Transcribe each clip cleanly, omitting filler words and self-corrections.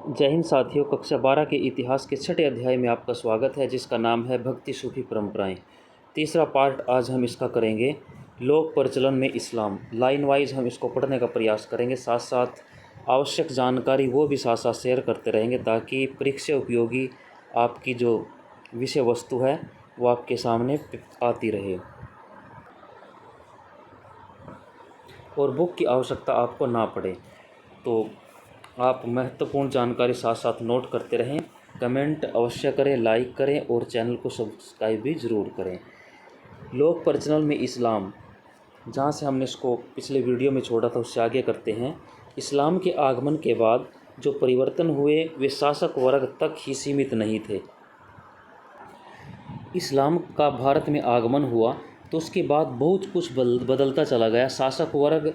जय हिंद साथियों। कक्षा 12 के इतिहास के छठे अध्याय में आपका स्वागत है, जिसका नाम है भक्ति सूफी परंपराएं। तीसरा पार्ट आज हम इसका करेंगे, लोक प्रचलन में इस्लाम। लाइन वाइज हम इसको पढ़ने का प्रयास करेंगे, साथ साथ आवश्यक जानकारी वो भी साथ साथ शेयर करते रहेंगे, ताकि परीक्षा उपयोगी आपकी जो विषय वस्तु है वो आपके सामने आती रहे और बुक की आवश्यकता आपको ना पड़े। तो आप महत्वपूर्ण जानकारी साथ साथ नोट करते रहें, कमेंट अवश्य करें, लाइक करें और चैनल को सब्सक्राइब भी ज़रूर करें। लोक प्रचलन में इस्लाम, जहाँ से हमने इसको पिछले वीडियो में छोड़ा था उससे आगे करते हैं। इस्लाम के आगमन के बाद जो परिवर्तन हुए वे शासक वर्ग तक ही सीमित नहीं थे। इस्लाम का भारत में आगमन हुआ तो उसके बाद बहुत कुछ बदलता चला गया। शासक वर्ग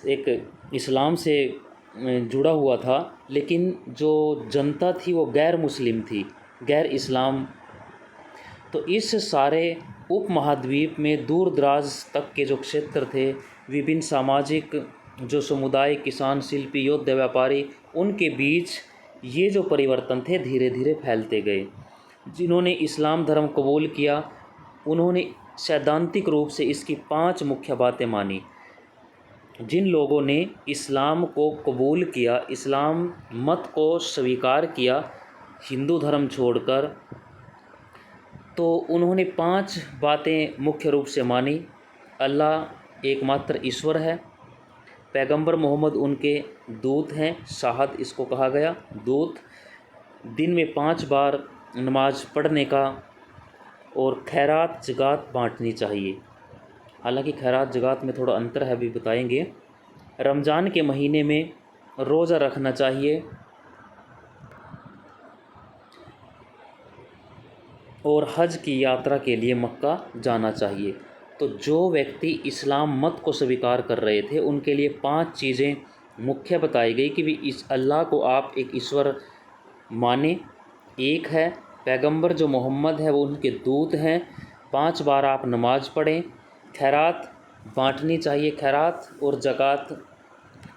एक इस्लाम से जुड़ा हुआ था, लेकिन जो जनता थी वो गैर मुस्लिम थी, गैर इस्लाम। तो इस सारे उपमहाद्वीप में दूर दराज तक के जो क्षेत्र थे, विभिन्न सामाजिक जो समुदाय, किसान, शिल्पी, योद्धा, व्यापारी, उनके बीच ये जो परिवर्तन थे धीरे धीरे फैलते गए। जिन्होंने इस्लाम धर्म कबूल किया उन्होंने सैद्धांतिक रूप से इसकी 5 मुख्य बातें मानी। जिन लोगों ने इस्लाम को कबूल किया, इस्लाम मत को स्वीकार किया हिंदू धर्म छोड़कर, तो उन्होंने 5 बातें मुख्य रूप से मानी। अल्लाह एकमात्र ईश्वर है, पैगंबर मोहम्मद उनके दूत हैं, शाहद इसको कहा गया, दूत। दिन में 5 बार नमाज पढ़ने का और खैरात ज़कात बांटनी चाहिए। हालांकि खैरात ज़कात में थोड़ा अंतर है, अभी बताएंगे। रमज़ान के महीने में रोज़ा रखना चाहिए और हज की यात्रा के लिए मक्का जाना चाहिए। तो जो व्यक्ति इस्लाम मत को स्वीकार कर रहे थे उनके लिए 5 चीज़ें मुख्य बताई गई कि भी इस अल्लाह को आप एक ईश्वर माने, एक है, पैगंबर जो मोहम्मद है वो उनके दूत हैं, 5 बार आप नमाज पढ़ें, खैरात बांटनी चाहिए। खैरात और ज़कात,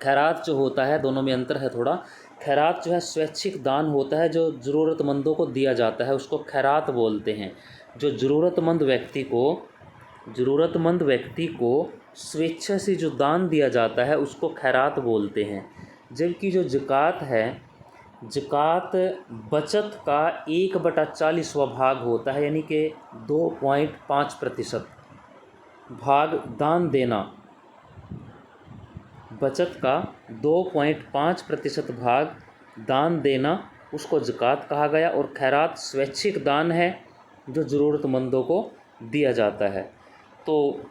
खैरात जो होता है दोनों में अंतर है थोड़ा। खैरात जो है स्वैच्छिक दान होता है, जो ज़रूरतमंदों को दिया जाता है, उसको खैरात बोलते हैं। जो ज़रूरतमंद व्यक्ति को स्वेच्छा से जो दान दिया जाता है उसको खैरात बोलते हैं। जबकि जो ज़कात है, ज़कात बचत का 1/40वां भाग होता है, यानी कि 2.5% भाग दान देना। बचत का 2.5% भाग दान देना उसको ज़कात कहा गया। और खैरात स्वैच्छिक दान है जो ज़रूरतमंदों को दिया जाता है। तो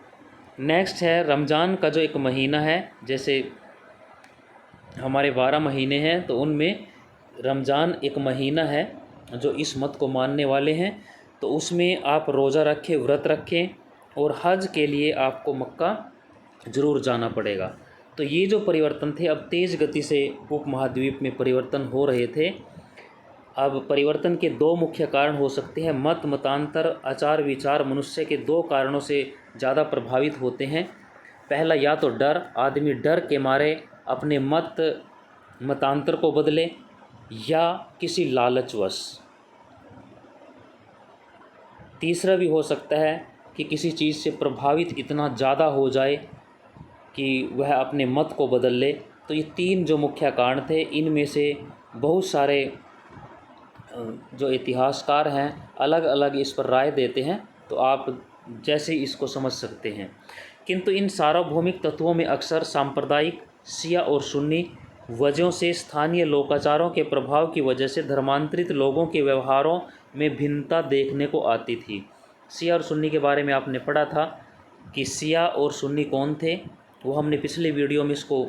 नेक्स्ट है रमज़ान का जो एक महीना है, जैसे हमारे 12 महीने हैं तो उनमें रमज़ान एक महीना है जो इस मत को मानने वाले हैं। तो उसमें आप रोज़ा रखें, व्रत रखें और हज के लिए आपको मक्का ज़रूर जाना पड़ेगा। तो ये जो परिवर्तन थे, अब तेज़ गति से उपमहाद्वीप में परिवर्तन हो रहे थे। अब परिवर्तन के 2 मुख्य कारण हो सकते हैं। मतांतर, आचार विचार मनुष्य के 2 कारणों से ज़्यादा प्रभावित होते हैं। पहला, या तो डर, आदमी डर के मारे अपने मतांतर को बदले, या किसी लालचवश। तीसरा भी हो सकता है कि किसी चीज़ से प्रभावित इतना ज़्यादा हो जाए कि वह अपने मत को बदल ले। तो ये 3 जो मुख्य कारण थे, इनमें से बहुत सारे जो इतिहासकार हैं अलग अलग इस पर राय देते हैं, तो आप जैसे इसको समझ सकते हैं। किंतु इन सार्वभौमिक तत्वों में अक्सर सांप्रदायिक, शिया और सुन्नी वजहों से, स्थानीय लोकाचारों के प्रभाव की वजह से धर्मांतरित लोगों के व्यवहारों में भिन्नता देखने को आती थी। शिया और सुन्नी के बारे में आपने पढ़ा था कि शिया और सुन्नी कौन थे, वो हमने पिछले वीडियो में इसको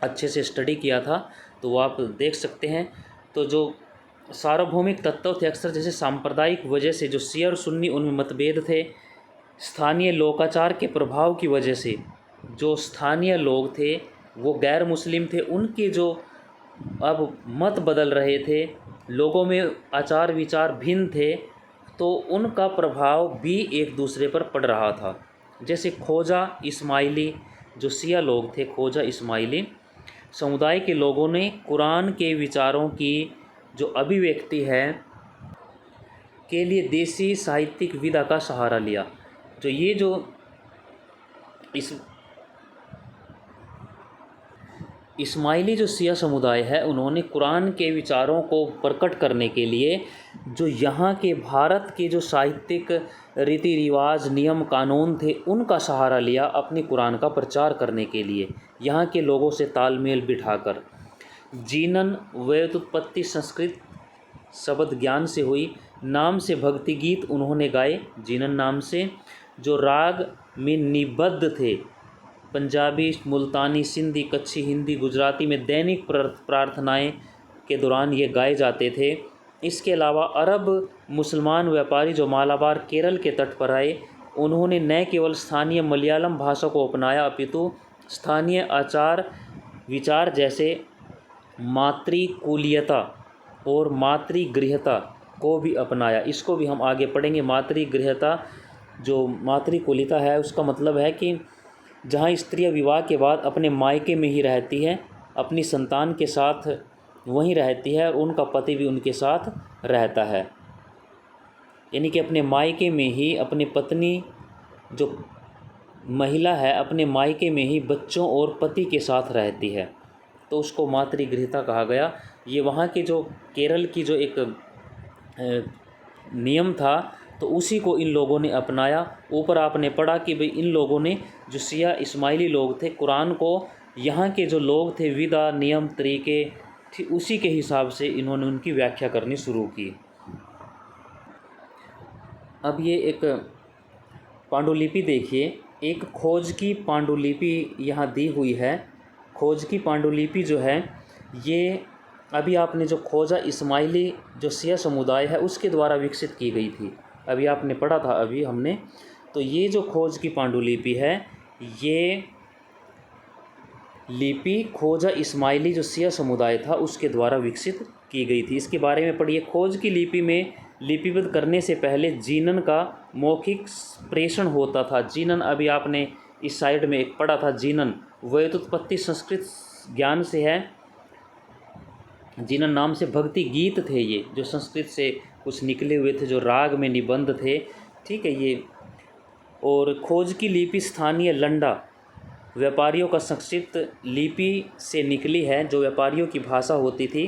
अच्छे से स्टडी किया था, तो वो आप देख सकते हैं। तो जो सार्वभौमिक तत्व थे, अक्सर जैसे सांप्रदायिक वजह से जो शिया और सुन्नी उनमें मतभेद थे, स्थानीय लोकाचार के प्रभाव की वजह से जो स्थानीय लोग थे वो गैर मुस्लिम थे, उनके जो अब मत बदल रहे थे, लोगों में आचार विचार भिन्न थे, तो उनका प्रभाव भी एक दूसरे पर पड़ रहा था। जैसे खोजा इस्माइली जो शिया लोग थे, खोजा इस्माइली समुदाय के लोगों ने कुरान के विचारों की जो अभिव्यक्ति है के लिए देसी साहित्यिक विधा का सहारा लिया। जो ये जो इस इस्माइली जो शिया समुदाय है, उन्होंने कुरान के विचारों को प्रकट करने के लिए जो यहाँ के भारत के जो साहित्यिक रीति रिवाज नियम कानून थे उनका सहारा लिया अपने कुरान का प्रचार करने के लिए, यहाँ के लोगों से तालमेल बिठाकर। जीनन व्युत्पत्ति संस्कृत शब्द ज्ञान से हुई, नाम से भक्ति गीत उन्होंने गाए जीनन नाम से, जो राग में निबद्ध थे। पंजाबी, मुल्तानी, सिंधी, कच्छी, हिंदी, गुजराती में दैनिक प्रार्थनाएं के दौरान ये गाए जाते थे। इसके अलावा अरब मुसलमान व्यापारी जो मालाबार केरल के तट पर आए, उन्होंने न केवल स्थानीय मलयालम भाषा को अपनाया अपितु स्थानीय आचार विचार जैसे मातृकुलीयता और मातृगृहता को भी अपनाया। इसको भी हम आगे पढ़ेंगे। मातृगृहता जो मातृकुलीयता है उसका मतलब है कि जहाँ स्त्रियाँ विवाह के बाद अपने मायके में ही रहती हैं, अपनी संतान के साथ वहीं रहती है और उनका पति भी उनके साथ रहता है, यानी कि अपने मायके में ही अपनी पत्नी जो महिला है अपने मायके में ही बच्चों और पति के साथ रहती है, तो उसको मातृगृहता कहा गया। ये वहाँ के जो केरल की जो एक नियम था तो उसी को इन लोगों ने अपनाया। ऊपर आपने पढ़ा कि भाई इन लोगों ने जो शिया इस्माइली लोग थे कुरान को यहाँ के जो लोग थे विधा नियम तरीके थी उसी के हिसाब से इन्होंने उनकी व्याख्या करनी शुरू की। अब ये एक पांडुलिपि देखिए, एक खोज की पांडुलिपि यहाँ दी हुई है। खोज की पांडुलिपि जो है ये अभी आपने जो खोजा इस्माइली जो शिया समुदाय है उसके द्वारा विकसित की गई थी, अभी आपने पढ़ा था अभी हमने। तो ये जो खोज की पांडुलिपि है ये लिपि खोजा इस्माइली जो शिया समुदाय था उसके द्वारा विकसित की गई थी। इसके बारे में पढ़िए। खोज की लिपि में लिपिबद्ध करने से पहले जीनन का मौखिक प्रेषण होता था। जीनन अभी आपने इस साइड में एक पढ़ा था, जीनन व्युत्पत्ति संस्कृत ज्ञान से है। जीनन नाम से भक्ति गीत थे ये जो संस्कृत से कुछ निकले हुए थे जो राग में निबंध थे, ठीक है ये। और खोज की लिपि स्थानीय लंडा व्यापारियों का संक्षिप्त लिपि से निकली है जो व्यापारियों की भाषा होती थी।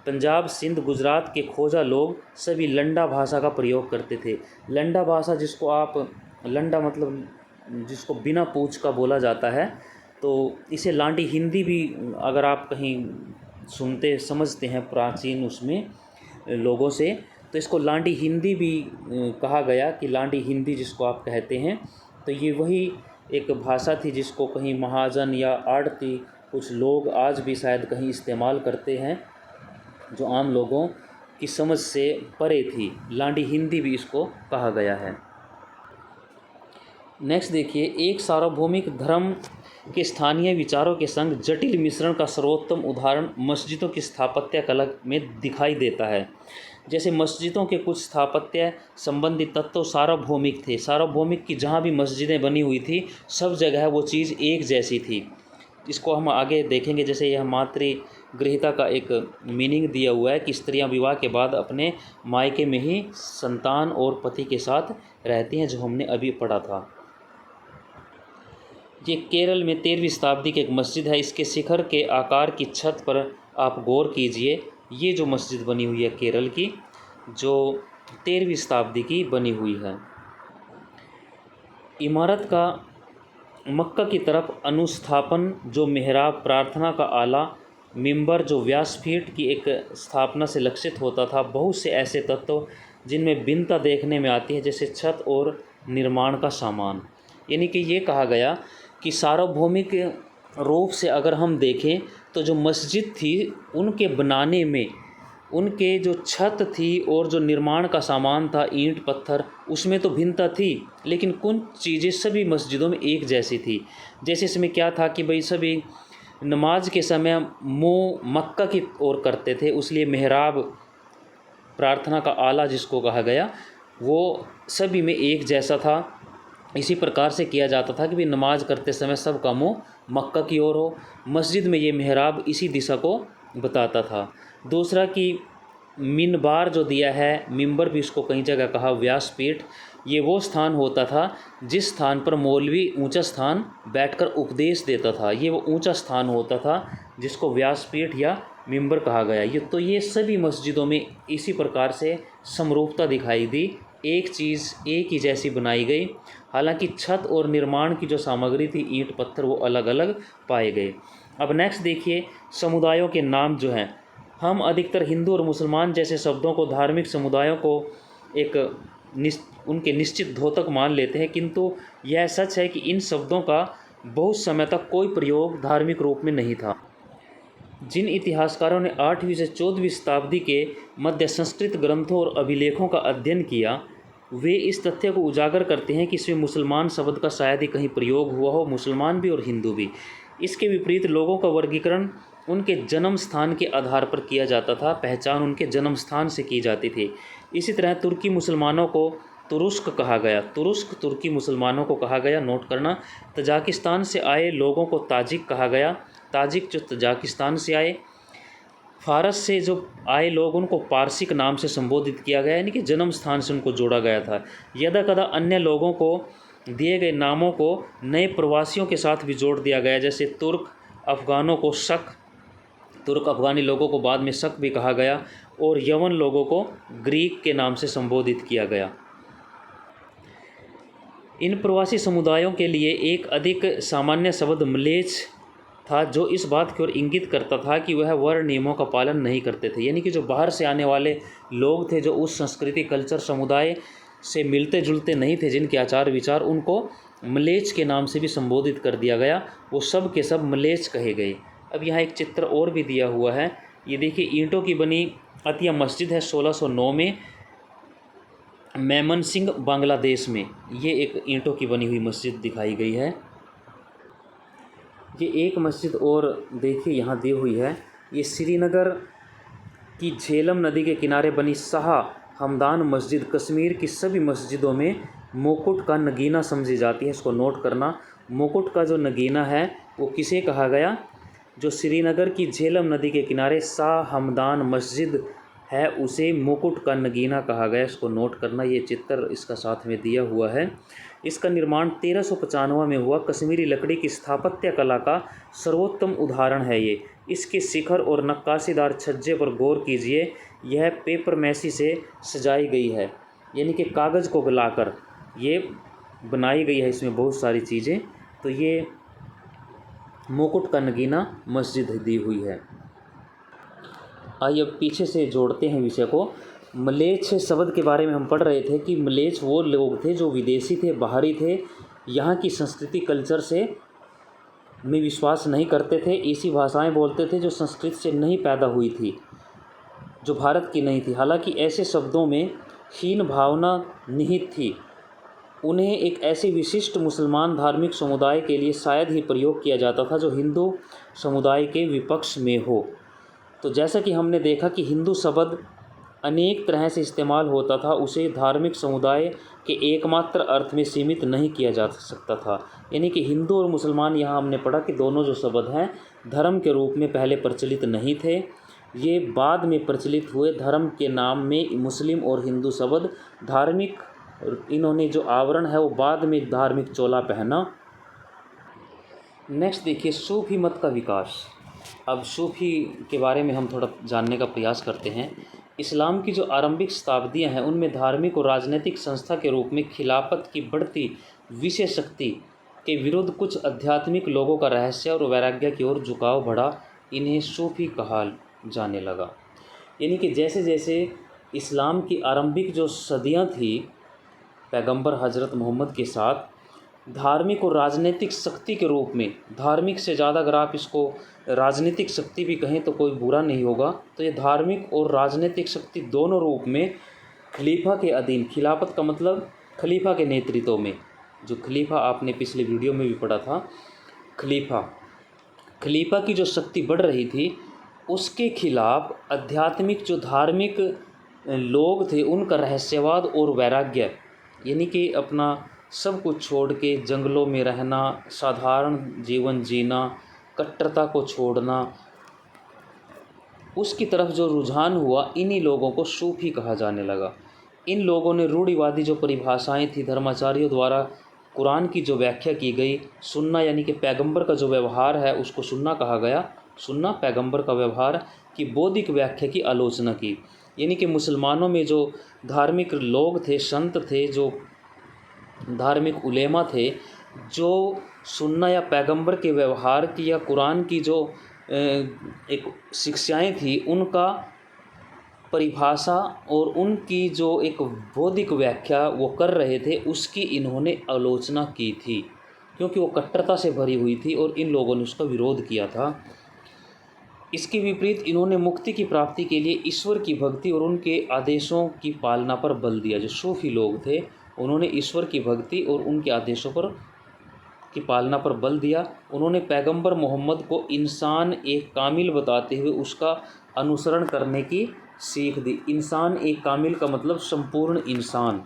पंजाब, सिंध, गुजरात के खोजा लोग सभी लंडा भाषा का प्रयोग करते थे। लंडा भाषा जिसको आप लंडा मतलब जिसको बिना पूछ का बोला जाता है, तो इसे लांडी हिंदी भी अगर आप कहीं सुनते समझते हैं प्राचीन उसमें लोगों से, तो इसको लांडी हिंदी भी कहा गया कि लांडी हिंदी जिसको आप कहते हैं। तो ये वही एक भाषा थी जिसको कहीं महाजन या आड़ती कुछ लोग आज भी शायद कहीं इस्तेमाल करते हैं, जो आम लोगों की समझ से परे थी। लांडी हिंदी भी इसको कहा गया है। नेक्स्ट देखिए, एक सार्वभौमिक धर्म के स्थानीय विचारों के संग जटिल मिश्रण का सर्वोत्तम उदाहरण मस्जिदों की स्थापत्य कला में दिखाई देता है। जैसे मस्जिदों के कुछ स्थापत्य संबंधी तत्व सार्वभौमिक थे। सार्वभौमिक की जहाँ भी मस्जिदें बनी हुई थी सब जगह वो चीज़ एक जैसी थी। इसको हम आगे देखेंगे। जैसे यह मातृगृहता का एक मीनिंग दिया हुआ है कि स्त्रियां विवाह के बाद अपने मायके में ही संतान और पति के साथ रहती हैं, जो हमने अभी पढ़ा था। ये केरल में 13वीं शताब्दी की एक मस्जिद है। इसके शिखर के आकार की छत पर आप गौर कीजिए। ये जो मस्जिद बनी हुई है केरल की, जो 13वीं शताब्दी की बनी हुई है। इमारत का मक्का की तरफ अनुस्थापन, जो मेहराब, प्रार्थना का आला, मिंबर जो व्यासपीठ की एक स्थापना से लक्षित होता था। बहुत से ऐसे तत्व जिनमें भिन्नता देखने में आती है, जैसे छत और निर्माण का सामान। यानी कि ये कहा गया कि सार्वभौमिक रूप से अगर हम देखें तो जो मस्जिद थी उनके बनाने में उनके जो छत थी और जो निर्माण का सामान था ईंट पत्थर, उसमें तो भिन्नता थी, लेकिन कुछ चीज़ें सभी मस्जिदों में एक जैसी थी। जैसे इसमें क्या था कि भाई सभी नमाज के समय मुँह मक्का की ओर करते थे, इसलिए मेहराब, प्रार्थना का आला जिसको कहा गया, वो सभी में एक जैसा था। इसी प्रकार से किया जाता था कि भी नमाज करते समय सबका मुँह मक्का की ओर हो। मस्जिद में ये मेहराब इसी दिशा को बताता था। दूसरा कि मिनबार जो दिया है, मिंबर भी इसको कई जगह कहा, व्यासपीठ, ये वो स्थान होता था जिस स्थान पर मौलवी ऊंचा स्थान बैठकर उपदेश देता था। ये वो ऊंचा स्थान होता था जिसको व्यासपीठ या मिंबर कहा गया। ये सभी मस्जिदों में इसी प्रकार से समरूपता दिखाई दी, एक चीज़ एक ही जैसी बनाई गई। हालांकि छत और निर्माण की जो सामग्री थी, ईंट पत्थर, वो अलग अलग पाए गए। अब नेक्स्ट देखिए, समुदायों के नाम जो हैं, हम अधिकतर हिंदू और मुसलमान जैसे शब्दों को धार्मिक समुदायों को एक उनके निश्चित द्योतक मान लेते हैं, किंतु यह सच है कि इन शब्दों का बहुत समय तक कोई प्रयोग धार्मिक रूप में नहीं था। जिन इतिहासकारों ने 8वीं से 14वीं शताब्दी के मध्य संस्कृत ग्रंथों और अभिलेखों का अध्ययन किया, वे इस तथ्य को उजागर करते हैं कि इसमें मुसलमान शब्द का शायद ही कहीं प्रयोग हुआ हो, मुसलमान भी और हिंदू भी। इसके विपरीत लोगों का वर्गीकरण उनके जन्म स्थान के आधार पर किया जाता था, पहचान उनके जन्म स्थान से की जाती थी। इसी तरह तुर्की मुसलमानों को तुरुस्क कहा गया, तुरुस्क तुर्की मुसलमानों को कहा गया, नोट करना। तजाकिस्तान से आए लोगों को ताजिक कहा गया, ताजिक जो तजाकिस्तान से आए। फारस से जो आए लोग, उनको पारसिक नाम से संबोधित किया गया, यानी कि जन्म स्थान से उनको जोड़ा गया था। यदा कदा अन्य लोगों को दिए गए नामों को नए प्रवासियों के साथ भी जोड़ दिया गया, जैसे तुर्क अफ़गानों को शक, तुर्क अफ़गानी लोगों को बाद में शक भी कहा गया, और यवन लोगों को ग्रीक के नाम से संबोधित किया गया। इन प्रवासी समुदायों के लिए एक अधिक सामान्य शब्द म्लेच्छ था, जो इस बात की ओर इंगित करता था कि वह वर्ण नियमों का पालन नहीं करते थे। यानी कि जो बाहर से आने वाले लोग थे, जो उस संस्कृति कल्चर समुदाय से मिलते जुलते नहीं थे, जिनके आचार विचार, उनको म्लेच्छ के नाम से भी संबोधित कर दिया गया। वो सब के सब म्लेच्छ कहे गए। अब यहाँ एक चित्र और भी दिया हुआ है, ये देखिए, ईंटों की बनी अतिया मस्जिद है 1609 में मेमनसिंह बांग्लादेश में। ये एक ईंटों की बनी हुई मस्जिद दिखाई गई है। ये एक मस्जिद और देखिए यहाँ दी हुई है, ये श्रीनगर की झेलम नदी के किनारे बनी शाह हमदान मस्जिद कश्मीर की सभी मस्जिदों में मुकुट का नगीना समझी जाती है। इसको नोट करना, मुकुट का जो नगीना है वो किसे कहा गया? जो श्रीनगर की झेलम नदी के किनारे शाह हमदान मस्जिद है, उसे मुकुट का नगीना कहा गया। इसको नोट करना, ये चित्र इसका साथ में दिया हुआ है। इसका निर्माण 1395 में हुआ। कश्मीरी लकड़ी की स्थापत्य कला का सर्वोत्तम उदाहरण है ये। इसके शिखर और नक्काशीदार छज्जे पर गौर कीजिए, यह पेपर मैसी से सजाई गई है, यानी कि कागज़ को गलाकर ये बनाई गई है। इसमें बहुत सारी चीज़ें, तो ये मुकुट का नगीना मस्जिद दी हुई है। आइए अब पीछे से जोड़ते हैं विषय को। म्लेच्छ शब्द के बारे में हम पढ़ रहे थे कि म्लेच्छ वो लोग थे जो विदेशी थे, बाहरी थे, यहाँ की संस्कृति कल्चर से में विश्वास नहीं करते थे, ऐसी भाषाएं बोलते थे जो संस्कृत से नहीं पैदा हुई थी, जो भारत की नहीं थी। हालांकि ऐसे शब्दों में हीन भावना निहित थी। उन्हें एक ऐसे विशिष्ट मुसलमान धार्मिक समुदाय के लिए शायद ही प्रयोग किया जाता था जो हिंदू समुदाय के विपक्ष में हो। तो जैसा कि हमने देखा कि हिंदू शब्द अनेक तरह से इस्तेमाल होता था, उसे धार्मिक समुदाय के एकमात्र अर्थ में सीमित नहीं किया जा सकता था। यानी कि हिंदू और मुसलमान, यहाँ हमने पढ़ा कि दोनों जो शब्द हैं धर्म के रूप में पहले प्रचलित नहीं थे, ये बाद में प्रचलित हुए। धर्म के नाम में मुस्लिम और हिंदू शब्द धार्मिक, इन्होंने जो आवरण है वो बाद में धार्मिक चोला पहना। नेक्स्ट देखिए, सूफी मत का विकास। अब सूफी के बारे में हम थोड़ा जानने का प्रयास करते हैं। इस्लाम की जो आरंभिक शताब्दियां हैं, उनमें धार्मिक और राजनीतिक संस्था के रूप में खिलाफत की बढ़ती विषय शक्ति के विरुद्ध कुछ आध्यात्मिक लोगों का रहस्य और वैराग्य की ओर झुकाव बढ़ा। इन्हें सूफी कहा जाने लगा। यानी कि जैसे जैसे इस्लाम की आरंभिक जो सदियां थी पैगंबर हज़रत मोहम्मद के साथ, धार्मिक और राजनीतिक शक्ति के रूप में, धार्मिक से ज़्यादा अगर आप इसको राजनीतिक शक्ति भी कहें तो कोई बुरा नहीं होगा, तो ये धार्मिक और राजनीतिक शक्ति दोनों रूप में खलीफा के अधीन, खिलाफत का मतलब खलीफा के नेतृत्व में, जो खलीफा आपने पिछले वीडियो में भी पढ़ा था, खलीफा की जो शक्ति बढ़ रही थी, उसके खिलाफ आध्यात्मिक जो धार्मिक लोग थे, उनका रहस्यवाद और वैराग्य, यानी कि अपना सब कुछ छोड़ के जंगलों में रहना, साधारण जीवन जीना, कट्टरता को छोड़ना, उसकी तरफ जो रुझान हुआ, इन्हीं लोगों को सूफी कहा जाने लगा। इन लोगों ने रूढ़िवादी जो परिभाषाएं थी धर्माचार्यों द्वारा कुरान की जो व्याख्या की गई, सुन्ना यानी कि पैगंबर का जो व्यवहार है उसको सुन्ना कहा गया, सुन्ना पैगंबर का व्यवहार की बौद्धिक व्याख्या की आलोचना की। यानी कि मुसलमानों में जो धार्मिक लोग थे, संत थे, जो धार्मिक उलेमा थे, जो सुन्ना या पैगंबर के व्यवहार की या कुरान की जो एक शिक्षाएं थी उनका परिभाषा और उनकी जो एक बौद्धिक व्याख्या वो कर रहे थे, उसकी इन्होंने आलोचना की थी, क्योंकि वो कट्टरता से भरी हुई थी और इन लोगों ने उसका विरोध किया था। इसके विपरीत इन्होंने मुक्ति की प्राप्ति के लिए ईश्वर की भक्ति और उनके आदेशों की पालना पर बल दिया। जो सूफी लोग थे उन्होंने ईश्वर की भक्ति और उनके आदेशों पर की पालना पर बल दिया। उन्होंने पैगंबर मोहम्मद को इंसान एक कामिल बताते हुए उसका अनुसरण करने की सीख दी। इंसान एक कामिल का मतलब संपूर्ण इंसान,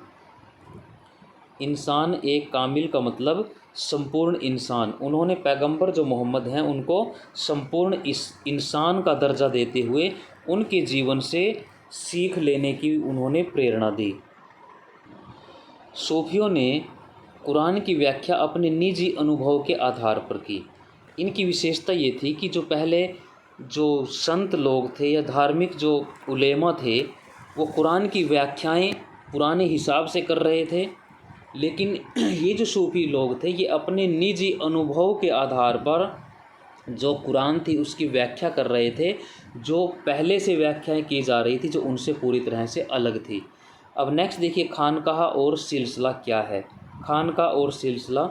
इंसान एक कामिल का मतलब संपूर्ण इंसान। उन्होंने पैगंबर जो मोहम्मद हैं उनको संपूर्ण इस इंसान का दर्जा देते हुए उनके जीवन से सीख लेने की उन्होंने प्रेरणा दी। सूफियों ने कुरान की व्याख्या अपने निजी अनुभव के आधार पर की। इनकी विशेषता ये थी कि जो पहले जो संत लोग थे या धार्मिक जो उलेमा थे वो कुरान की व्याख्याएं पुराने हिसाब से कर रहे थे, लेकिन ये जो सूफी लोग थे ये अपने निजी अनुभव के आधार पर जो कुरान थी उसकी व्याख्या कर रहे थे, जो पहले से व्याख्याएं की जा रही थी जो उनसे पूरी तरह से अलग थी। अब नेक्स्ट देखिए खानकाह और सिलसिला क्या है। खानकाह और सिलसिला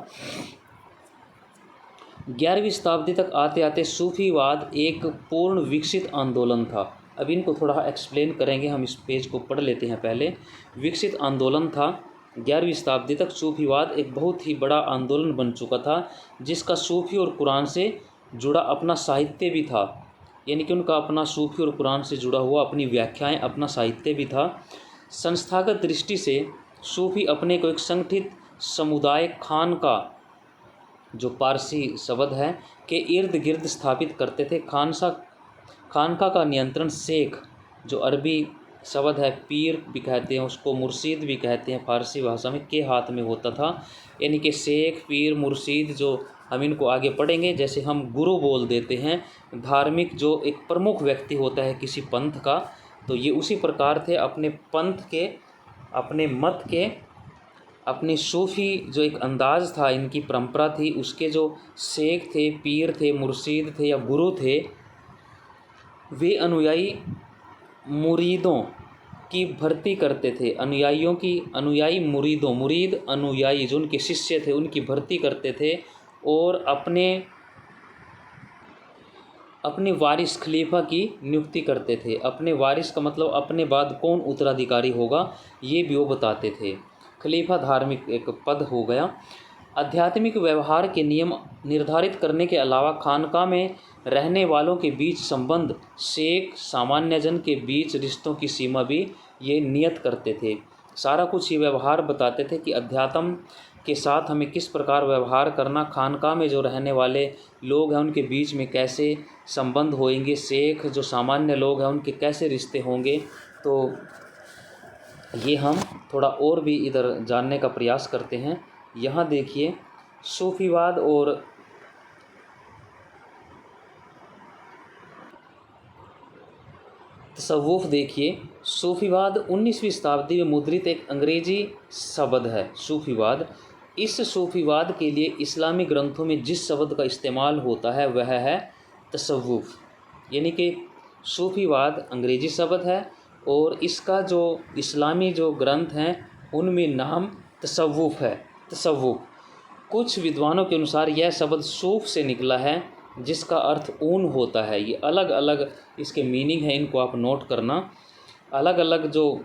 11वीं शताब्दी तक आते आते सूफीवाद एक पूर्ण विकसित आंदोलन था। अब इनको थोड़ा एक्सप्लेन करेंगे, हम इस पेज को पढ़ लेते हैं पहले। विकसित आंदोलन था, 11वीं शताब्दी तक सूफीवाद एक बहुत ही बड़ा आंदोलन बन चुका था, जिसका सूफी और कुरान से जुड़ा अपना साहित्य भी था। यानी कि उनका अपना सूफी और कुरान से जुड़ा हुआ अपनी व्याख्याएं, अपना साहित्य भी था। संस्थागत दृष्टि से सूफी अपने को एक संगठित समुदाय खानका, जो पारसी शब्द है, के इर्द गिर्द स्थापित करते थे। खानका का नियंत्रण शेख, जो अरबी शब्द है, पीर भी कहते हैं उसको, मुर्शीद भी कहते हैं फारसी भाषा में, के हाथ में होता था। यानी कि शेख, पीर, मुर्शीद, जो हम इनको आगे पढ़ेंगे, जैसे हम गुरु बोल देते हैं धार्मिक जो एक प्रमुख व्यक्ति होता है किसी पंथ का, तो ये उसी प्रकार थे। अपने पंथ के, अपने मत के, अपनी सूफ़ी जो एक अंदाज़ था, इनकी परंपरा थी, उसके जो शेख थे, पीर थे, मुर्शीद थे या गुरु थे, वे अनुयायी मुरीदों की भर्ती करते थे। अनुयायियों की, अनुयायी मुरीदों, मुरीद अनुयायी जो उनके शिष्य थे उनकी भर्ती करते थे और अपने वारिस खलीफा की नियुक्ति करते थे। अपने वारिस का मतलब अपने बाद कौन उत्तराधिकारी होगा ये भी वो बताते थे। खलीफा धार्मिक एक पद हो गया। आध्यात्मिक व्यवहार के नियम निर्धारित करने के अलावा खानका में रहने वालों के बीच संबंध, शेख सामान्य जन के बीच रिश्तों की सीमा भी ये नियत करते थे। सारा कुछ ये व्यवहार बताते थे कि अध्यात्म के साथ हमें किस प्रकार व्यवहार करना, खानका में जो रहने वाले लोग हैं उनके बीच में कैसे संबंध होंगे, शेख जो सामान्य लोग हैं उनके कैसे रिश्ते होंगे। तो ये हम थोड़ा और भी इधर जानने का प्रयास करते हैं। यहाँ देखिए सूफीवाद और तसव्वुफ़ देखिए। सूफीवाद 19वीं शताब्दी में मुद्रित एक अंग्रेजी शब्द है सूफीवाद। इस सूफीवाद के लिए इस्लामी ग्रंथों में जिस शब्द का इस्तेमाल होता है वह है तसव्वुफ़। यानी कि सूफीवाद अंग्रेजी शब्द है और इसका जो इस्लामी जो ग्रंथ हैं उनमें नाम तसव्वुफ़ है। तसव्वुफ़, कुछ विद्वानों के अनुसार यह शब्द सूफ से निकला है जिसका अर्थ ऊन होता है। ये अलग अलग इसके मीनिंग है, इनको आप नोट करना। अलग अलग जो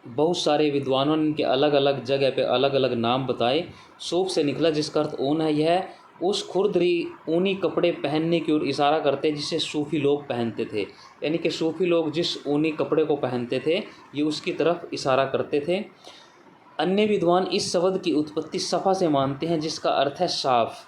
बहुत सारे विद्वानों ने इनके अलग अलग जगह पे अलग अलग नाम बताए। सूफ से निकला जिसका अर्थ ऊन है, यह उस खुरदरी ऊनी कपड़े पहनने की ओर इशारा करते हैं जिसे सूफ़ी लोग पहनते थे। यानी कि सूफ़ी लोग जिस ऊनी कपड़े को पहनते थे ये उसकी तरफ इशारा करते थे। अन्य विद्वान इस शब्द की उत्पत्ति सफ़ा से मानते हैं, जिसका अर्थ है साफ।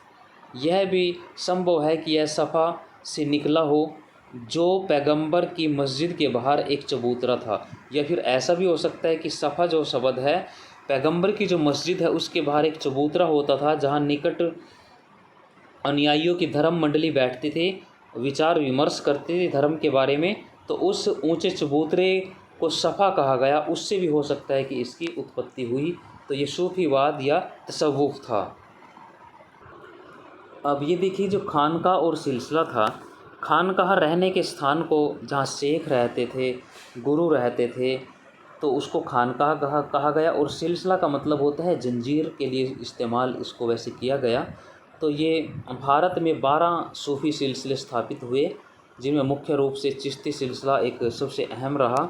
यह भी संभव है कि यह सफ़ा से निकला हो, जो पैगंबर की मस्जिद के बाहर एक चबूतरा था। या फिर ऐसा भी हो सकता है कि सफ़ा जो शब्द है, पैगंबर की जो मस्जिद है उसके बाहर एक चबूतरा होता था, जहाँ निकट अनुयायियों की धर्म मंडली बैठते थे, विचार विमर्श करते थे धर्म के बारे में। तो उस ऊंचे चबूतरे को सफ़ा कहा गया। उससे भी हो सकता है कि इसकी उत्पत्ति हुई। तो ये सूफीवाद या तसव्वुफ़ था। अब ये देखिए, जो खानका और सिलसिला था, खानकाह रहने के स्थान को जहाँ शेख रहते थे, गुरु रहते थे, तो उसको खानकाह कहा गया। और सिलसिला का मतलब होता है जंजीर, के लिए इस्तेमाल इसको वैसे किया गया। तो ये भारत में 12 सूफ़ी सिलसिले स्थापित हुए, जिनमें मुख्य रूप से चिश्ती सिलसिला एक सबसे अहम रहा।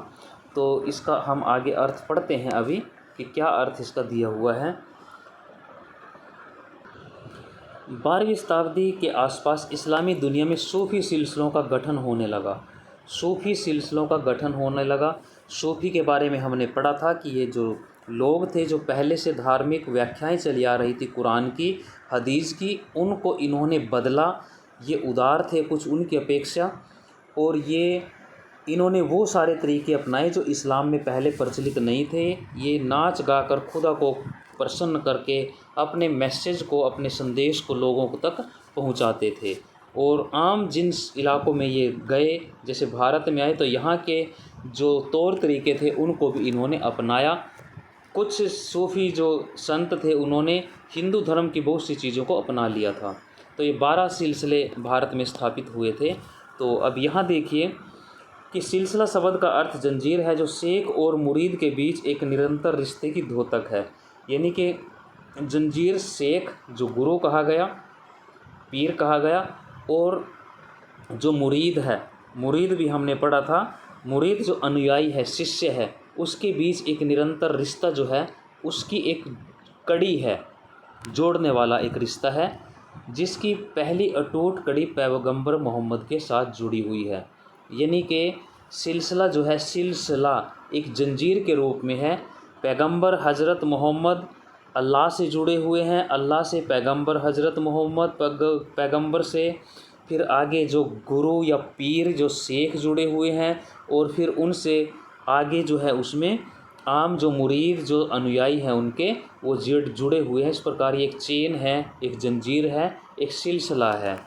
तो इसका हम आगे अर्थ पढ़ते हैं अभी कि क्या अर्थ इसका दिया हुआ है। 12वीं शताब्दी के आसपास इस्लामी दुनिया में सूफ़ी सिलसिलों का गठन होने लगा। सूफ़ी सिलसिलों का गठन होने लगा। सूफ़ी के बारे में हमने पढ़ा था कि ये जो लोग थे, जो पहले से धार्मिक व्याख्याएं चली आ रही थी कुरान की, हदीस की, उनको इन्होंने बदला। ये उदार थे कुछ उनकी अपेक्षा, और ये इन्होंने वो सारे तरीके अपनाए जो इस्लाम में पहले प्रचलित नहीं थे। ये नाच गा कर खुदा को प्रसन्न करके अपने मैसेज को, अपने संदेश को लोगों तक पहुंचाते थे। और आम जिन इलाकों में ये गए, जैसे भारत में आए, तो यहाँ के जो तौर तरीके थे उनको भी इन्होंने अपनाया। कुछ सूफ़ी जो संत थे, उन्होंने हिंदू धर्म की बहुत सी चीज़ों को अपना लिया था। तो ये 12 सिलसिले भारत में स्थापित हुए थे। तो अब यहाँ देखिए कि सिलसिला शब्द का अर्थ जंजीर है, जो शेख और मुरीद के बीच एक निरंतर रिश्ते की द्योतक है। यानी कि जंजीर शेख जो गुरु कहा गया, पीर कहा गया, और जो मुरीद है, मुरीद भी हमने पढ़ा था, मुरीद जो अनुयायी है, शिष्य है, उसके बीच एक निरंतर रिश्ता जो है, उसकी एक कड़ी है, जोड़ने वाला एक रिश्ता है, जिसकी पहली अटूट कड़ी पैगंबर मोहम्मद के साथ जुड़ी हुई है। यानी कि सिलसिला जो है, सिलसिला एक जंजीर के रूप में है। पैगंबर हज़रत मोहम्मद अल्लाह से जुड़े हुए हैं, अल्लाह से पैगंबर हज़रत मोहम्मद, पैगंबर से फिर आगे जो गुरु या पीर जो शेख जुड़े हुए हैं, और फिर उनसे आगे जो है उसमें आम जो मुरीद जो अनुयायी हैं उनके, वो जुड़े हुए हैं। इस प्रकार ये एक चेन है, एक जंजीर है, एक सिलसिला है।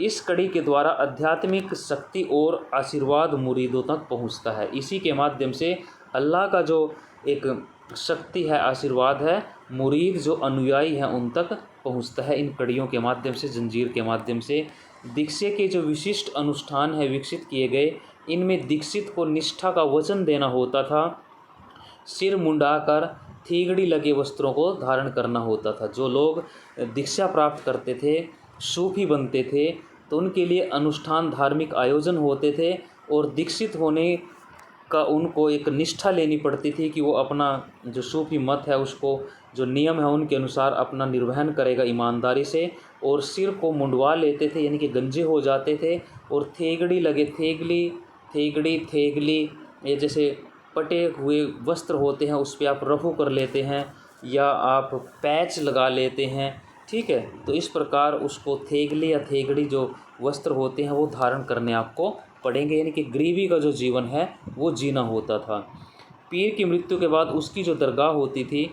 इस कड़ी के द्वारा आध्यात्मिक शक्ति और आशीर्वाद मुरीदों तक पहुंचता है। इसी के माध्यम से अल्लाह का जो एक शक्ति है, आशीर्वाद है, मुरीद जो अनुयायी हैं उन तक पहुंचता है। इन कड़ियों के माध्यम से, जंजीर के माध्यम से दीक्षे के जो विशिष्ट अनुष्ठान है विकसित किए गए, इनमें दीक्षित को निष्ठा का वचन देना होता था, सिर मुंडाकर थीगड़ी लगे वस्त्रों को धारण करना होता था। जो लोग दीक्षा प्राप्त करते थे, सूफी बनते थे, तो उनके लिए अनुष्ठान, धार्मिक आयोजन होते थे, और दीक्षित होने का उनको एक निष्ठा लेनी पड़ती थी कि वो अपना जो सूफी मत है, उसको जो नियम है उनके अनुसार अपना निर्वहन करेगा ईमानदारी से। और सिर को मुंडवा लेते थे, यानी कि गंजे हो जाते थे, और थेगड़ी लगे, थेगड़ी ये जैसे पटे हुए वस्त्र होते हैं, उस पर आप रफू कर लेते हैं या आप पैच लगा लेते हैं, ठीक है। तो इस प्रकार उसको थेगली या थेगड़ी जो वस्त्र होते हैं वो धारण करने आपको पड़ेंगे, यानी कि गरीबी का जो जीवन है वो जीना होता था। पीर की मृत्यु के बाद उसकी जो दरगाह होती थी,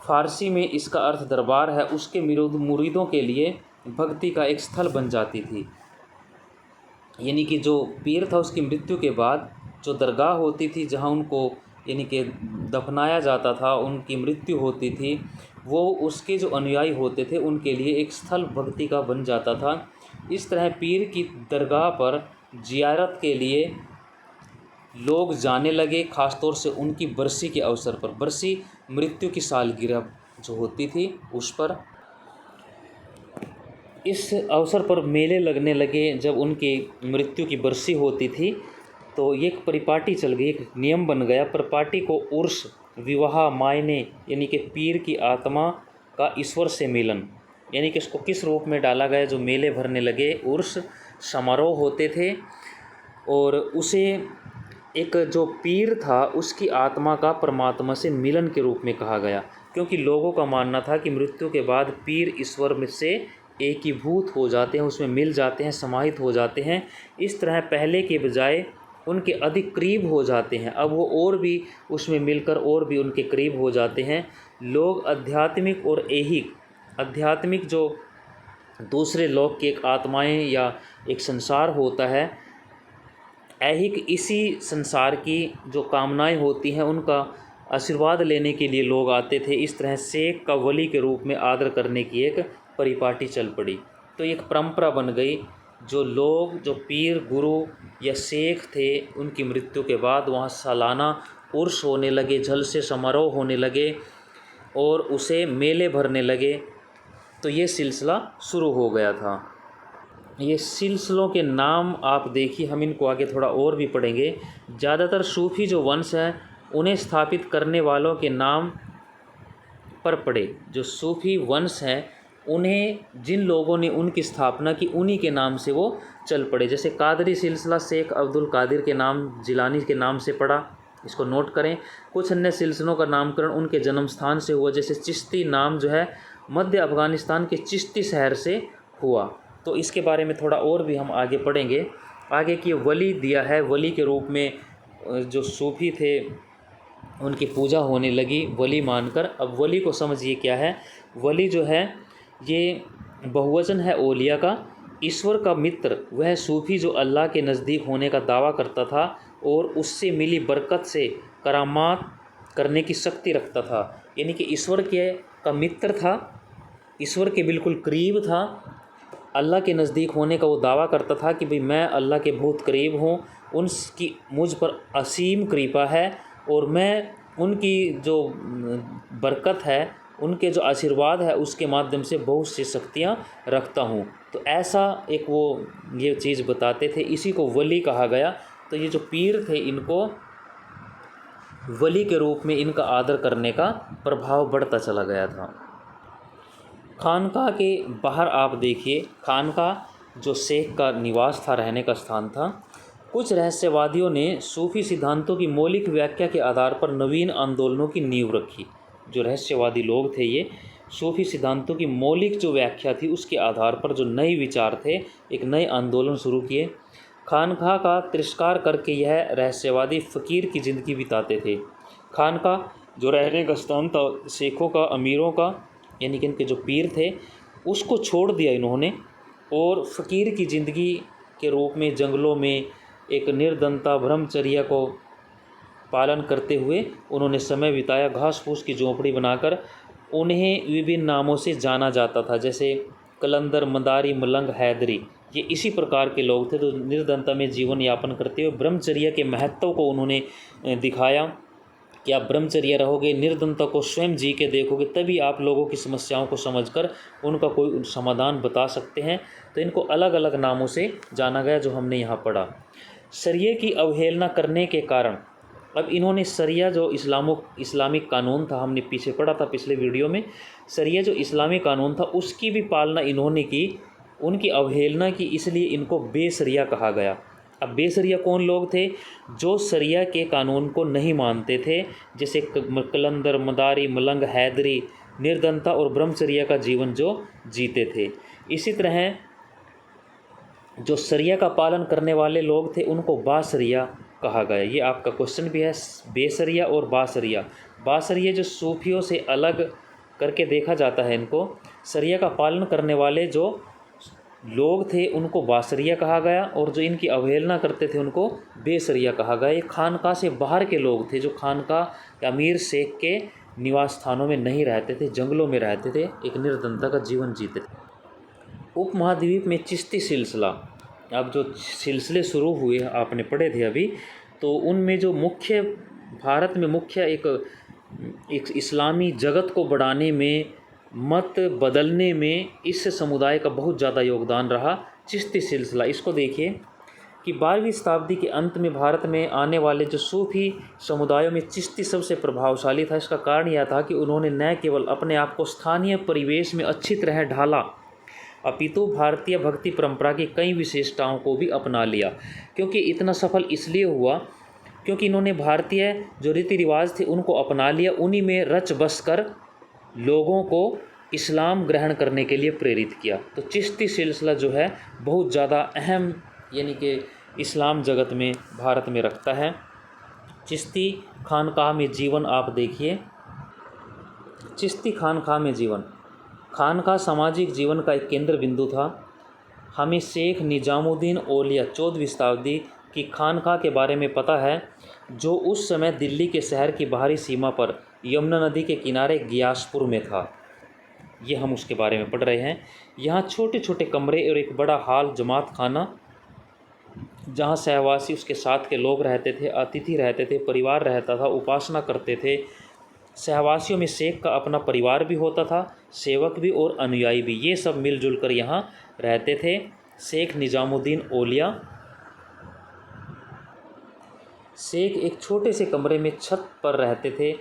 फारसी में इसका अर्थ दरबार है, उसके मुरीदों के लिए भक्ति का एक स्थल बन जाती थी। यानी कि जो पीर था उसकी मृत्यु के बाद जो दरगाह होती थी, जहाँ उनको यानी कि दफनाया जाता था, उनकी मृत्यु होती थी, वो उसके जो अनुयायी होते थे उनके लिए एक स्थल भक्ति का बन जाता था। इस तरह पीर की दरगाह पर जियारत के लिए लोग जाने लगे, ख़ासतौर से उनकी बरसी के अवसर पर। बरसी मृत्यु की सालगिरह जो होती थी उस पर, इस अवसर पर मेले लगने लगे। जब उनकी मृत्यु की बरसी होती थी तो ये एक परिपाटी चल गई, एक नियम बन गया। परिपाटी को उर्स, विवाह, मायने, यानी कि पीर की आत्मा का ईश्वर से मिलन, यानी कि इसको किस रूप में डाला गया, जो मेले भरने लगे, उर्स समारोह होते थे, और उसे एक जो पीर था उसकी आत्मा का परमात्मा से मिलन के रूप में कहा गया, क्योंकि लोगों का मानना था कि मृत्यु के बाद पीर ईश्वर में से एकीभूत हो जाते हैं, उसमें मिल जाते हैं, समाहित हो जाते हैं। इस तरह पहले के बजाय उनके अधिक करीब हो जाते हैं। अब वो और भी उसमें मिलकर और भी उनके करीब हो जाते हैं। लोग आध्यात्मिक और ऐहिक, आध्यात्मिक जो दूसरे लोक की एक आत्माएं या एक संसार होता है, ऐहिक इसी संसार की जो कामनाएं होती हैं उनका आशीर्वाद लेने के लिए लोग आते थे। इस तरह शेख का वली के रूप में आदर करने की एक परिपाटी चल पड़ी। तो एक परंपरा बन गई। जो लोग, जो पीर, गुरु या शेख थे, उनकी मृत्यु के बाद वहाँ सालाना उर्स होने लगे, जलसे समारोह होने लगे और उसे मेले भरने लगे। तो ये सिलसिला शुरू हो गया था। ये सिलसिलों के नाम आप देखिए, हम इनको आगे थोड़ा और भी पढ़ेंगे। ज़्यादातर सूफ़ी जो वंश हैं उन्हें स्थापित करने वालों के नाम पर पढ़े। जो सूफ़ी वंश हैं उन्हें जिन लोगों ने उनकी स्थापना की उन्हीं के नाम से वो चल पड़े। जैसे कादरी सिलसिला शेख अब्दुल कादिर के नाम, जिलानी के नाम से पड़ा, इसको नोट करें। कुछ अन्य सिलसिलों का नामकरण उनके जन्म स्थान से हुआ। जैसे चिश्ती नाम जो है मध्य अफ़गानिस्तान के चिश्ती शहर से हुआ। तो इसके बारे में थोड़ा और भी हम आगे पढ़ेंगे। आगे की वली दिया है, वली के रूप में जो सूफ़ी थे उनकी पूजा होने लगी वली मानकर। अब वली को समझिए क्या है। वली जो है ये बहुवचन है ओलिया का। ईश्वर का मित्र वह सूफ़ी जो अल्लाह के नज़दीक होने का दावा करता था और उससे मिली बरकत से करामात करने की शक्ति रखता था। यानी कि ईश्वर का मित्र था, ईश्वर के बिल्कुल करीब था, अल्लाह के नज़दीक होने का वो दावा करता था कि भाई मैं अल्लाह के बहुत करीब हूँ, उनकी मुझ पर असीम कृपा है और मैं उनकी जो बरकत है, उनके जो आशीर्वाद है उसके माध्यम से बहुत सी शक्तियाँ रखता हूँ। तो ऐसा एक वो ये चीज़ बताते थे, इसी को वली कहा गया। तो ये जो पीर थे इनको वली के रूप में इनका आदर करने का प्रभाव बढ़ता चला गया था। खानका के बाहर आप देखिए, खानका जो शेख का निवास था, रहने का स्थान था। कुछ रहस्यवादियों ने सूफी सिद्धांतों की मौलिक व्याख्या के आधार पर नवीन आंदोलनों की नींव रखी। जो रहस्यवादी लोग थे ये सूफी सिद्धांतों की मौलिक जो व्याख्या थी उसके आधार पर जो नए विचार थे, एक नए आंदोलन शुरू किए। खानका का तिरस्कार करके यह रहस्यवादी फ़कीर की ज़िंदगी बिताते थे। खानका जो रहने का स्थान था शेखों का, अमीरों का, यानी कि इनके जो पीर थे, उसको छोड़ दिया इन्होंने और फ़कीर की ज़िंदगी के रूप में जंगलों में एक निर्धनता ब्रह्मचर्या को पालन करते हुए उन्होंने समय बिताया। घास फूस की झोंपड़ी बनाकर उन्हें विभिन्न नामों से जाना जाता था, जैसे कलंदर, मदारी, मलंग, हैदरी। ये इसी प्रकार के लोग थे जो निर्धनता में जीवन यापन करते हुए ब्रह्मचर्या के महत्व को उन्होंने दिखाया कि आप ब्रह्मचर्या रहोगे, निर्धनता को स्वयं जी के देखोगे, तभी आप लोगों की समस्याओं को समझकर उनका कोई समाधान बता सकते हैं। तो इनको अलग अलग नामों से जाना गया जो हमने यहाँ पढ़ा। शरिया की अवहेलना करने के कारण अब इन्होंने शरिया जो इस्लामिक कानून था, हमने पीछे पढ़ा था पिछले वीडियो में, शरिया जो इस्लामिक कानून था उसकी भी पालना इन्होंने की, उनकी अवहेलना की, इसलिए इनको बेशरिया कहा गया। अब बेशरिया कौन लोग थे? जो शरिया के कानून को नहीं मानते थे, जैसे कलंदर, मदारी, मलंग, हैदरी, निर्धनता और ब्रह्मचर्या का जीवन जो जीते थे। इसी तरह जो शरिया का पालन करने वाले लोग थे उनको बाशरिया कहा गया। ये आपका क्वेश्चन भी है, बेशरिया और बाशरिया। बाशरिया जो सूफियों से अलग करके देखा जाता है इनको। शरिया का पालन करने वाले जो लोग थे उनको बाशरिया कहा गया और जो इनकी अवहेलना करते थे उनको बेशरिया कहा गया। ये खानका से बाहर के लोग थे जो खानका या अमीर शेख के निवास स्थानों में नहीं रहते थे, जंगलों में रहते थे, एक निर्धनता का जीवन जीते थे। उपमहाद्वीप में चिश्ती सिलसिला, अब जो सिलसिले शुरू हुए आपने पढ़े थे अभी, तो उनमें जो मुख्य, भारत में मुख्य एक इस्लामी जगत को बढ़ाने में, मत बदलने में इस समुदाय का बहुत ज़्यादा योगदान रहा, चिश्ती सिलसिला। इसको देखिए कि 12वीं शताब्दी के अंत में भारत में आने वाले जो सूफी समुदायों में चिश्ती सबसे प्रभावशाली था। इसका कारण यह था कि उन्होंने न केवल अपने आप को स्थानीय परिवेश में अच्छी तरह ढाला, अपितु भारतीय भक्ति परंपरा की कई विशेषताओं को भी अपना लिया। क्योंकि इतना सफल इसलिए हुआ क्योंकि इन्होंने भारतीय जो रीति रिवाज थे उनको अपना लिया, उन्हीं में रच बस कर लोगों को इस्लाम ग्रहण करने के लिए प्रेरित किया। तो चिश्ती सिलसिला जो है बहुत ज़्यादा अहम यानी कि इस्लाम जगत में भारत में रखता है। चिश्ती खानकाह में जीवन आप देखिए, चिश्ती खानकाह में जीवन, खानकाह सामाजिक जीवन का एक केंद्र बिंदु था। हमें शेख निजामुद्दीन औलिया 14वीं शताब्दी की खानकाह के बारे में पता है, जो उस समय दिल्ली के शहर की बाहरी सीमा पर यमुना नदी के किनारे गियासपुर में था। ये हम उसके बारे में पढ़ रहे हैं। यहाँ छोटे छोटे कमरे और एक बड़ा हॉल, जमात खाना, जहाँ सहवासी उसके साथ के लोग रहते थे, अतिथि रहते थे, परिवार रहता था, उपासना करते थे। सहवासियों में शेख का अपना परिवार भी होता था, सेवक भी और अनुयायी भी, ये सब मिलजुल कर यहाँ रहते थे। शेख निजामुद्दीन औलिया, शेख एक छोटे से कमरे में छत पर रहते थे,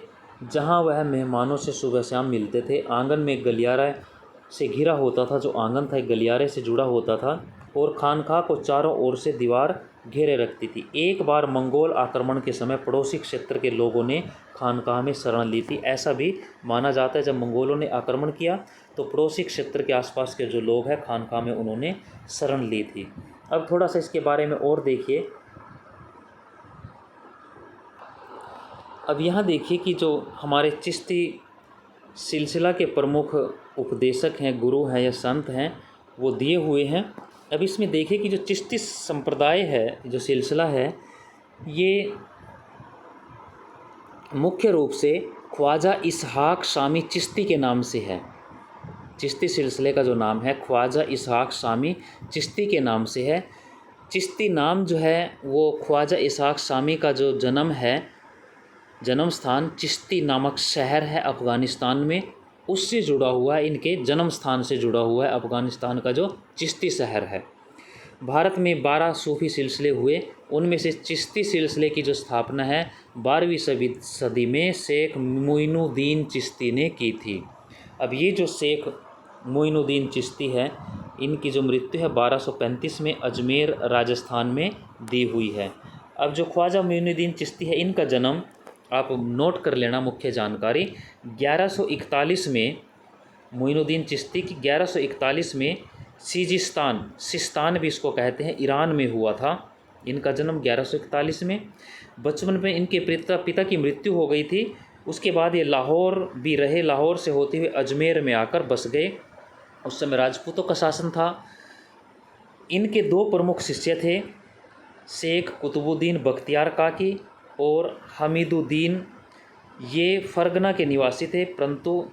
जहाँ वह मेहमानों से सुबह शाम मिलते थे। आंगन में गलियारा से घिरा होता था, जो आंगन था गलियारे से जुड़ा होता था, और खानकाह को चारों ओर से दीवार घेरे रखती थी। एक बार मंगोल आक्रमण के समय पड़ोसी क्षेत्र के लोगों ने खानकाह में शरण ली थी। ऐसा भी माना जाता है जब मंगोलों ने आक्रमण किया तो पड़ोसी क्षेत्र के आसपास के जो लोग हैं खानकाह में उन्होंने शरण ली थी। अब थोड़ा सा इसके बारे में और देखिए। अब यहाँ देखिए कि जो हमारे चिश्ती सिलसिला के प्रमुख उपदेशक हैं, गुरु हैं या संत हैं, वो दिए हुए हैं। अब इसमें देखिए कि जो चिश्ती संप्रदाय है, जो सिलसिला है, ये मुख्य रूप से ख्वाजा इसहाक शामी चिश्ती के नाम से है। चिश्ती सिलसिले का जो नाम है ख्वाजा इसहाक शामी चिश्ती के नाम से है। चिश्ती नाम जो है वो ख्वाजा इसहाक शामी का जो जन्म है, जन्म स्थान चिश्ती नामक शहर है अफ़गानिस्तान में, उससे जुड़ा हुआ है, इनके जन्म स्थान से जुड़ा हुआ है अफ़गानिस्तान का जो चिश्ती शहर है। भारत में 12 सूफ़ी सिलसिले हुए, उनमें से चिश्ती सिलसिले की जो स्थापना है 12वीं सदी में शेख मोइनुद्दीन चिश्ती ने की थी। अब ये जो शेख मोइनुद्दीन चिश्ती है, इनकी जो मृत्यु है 1235 में अजमेर राजस्थान में दी हुई है। अब जो ख्वाजा मोइनुद्दीन चिश्ती है, इनका जन्म आप नोट कर लेना, मुख्य जानकारी 1141 में मोइनुद्दीन चिश्ती की 1141 में सिस्तान भी इसको कहते हैं, ईरान में हुआ था। इनका जन्म 1141 में। बचपन में इनके पिता की मृत्यु हो गई थी। उसके बाद ये लाहौर भी रहे, लाहौर से होते हुए अजमेर में आकर बस गए। उस समय राजपूतों का शासन था। इनके 2 प्रमुख शिष्य थे, शेख कुतुबुद्दीन बख्तियार काकी और हमीदुद्दीन। ये फरगना के निवासी थे, परंतु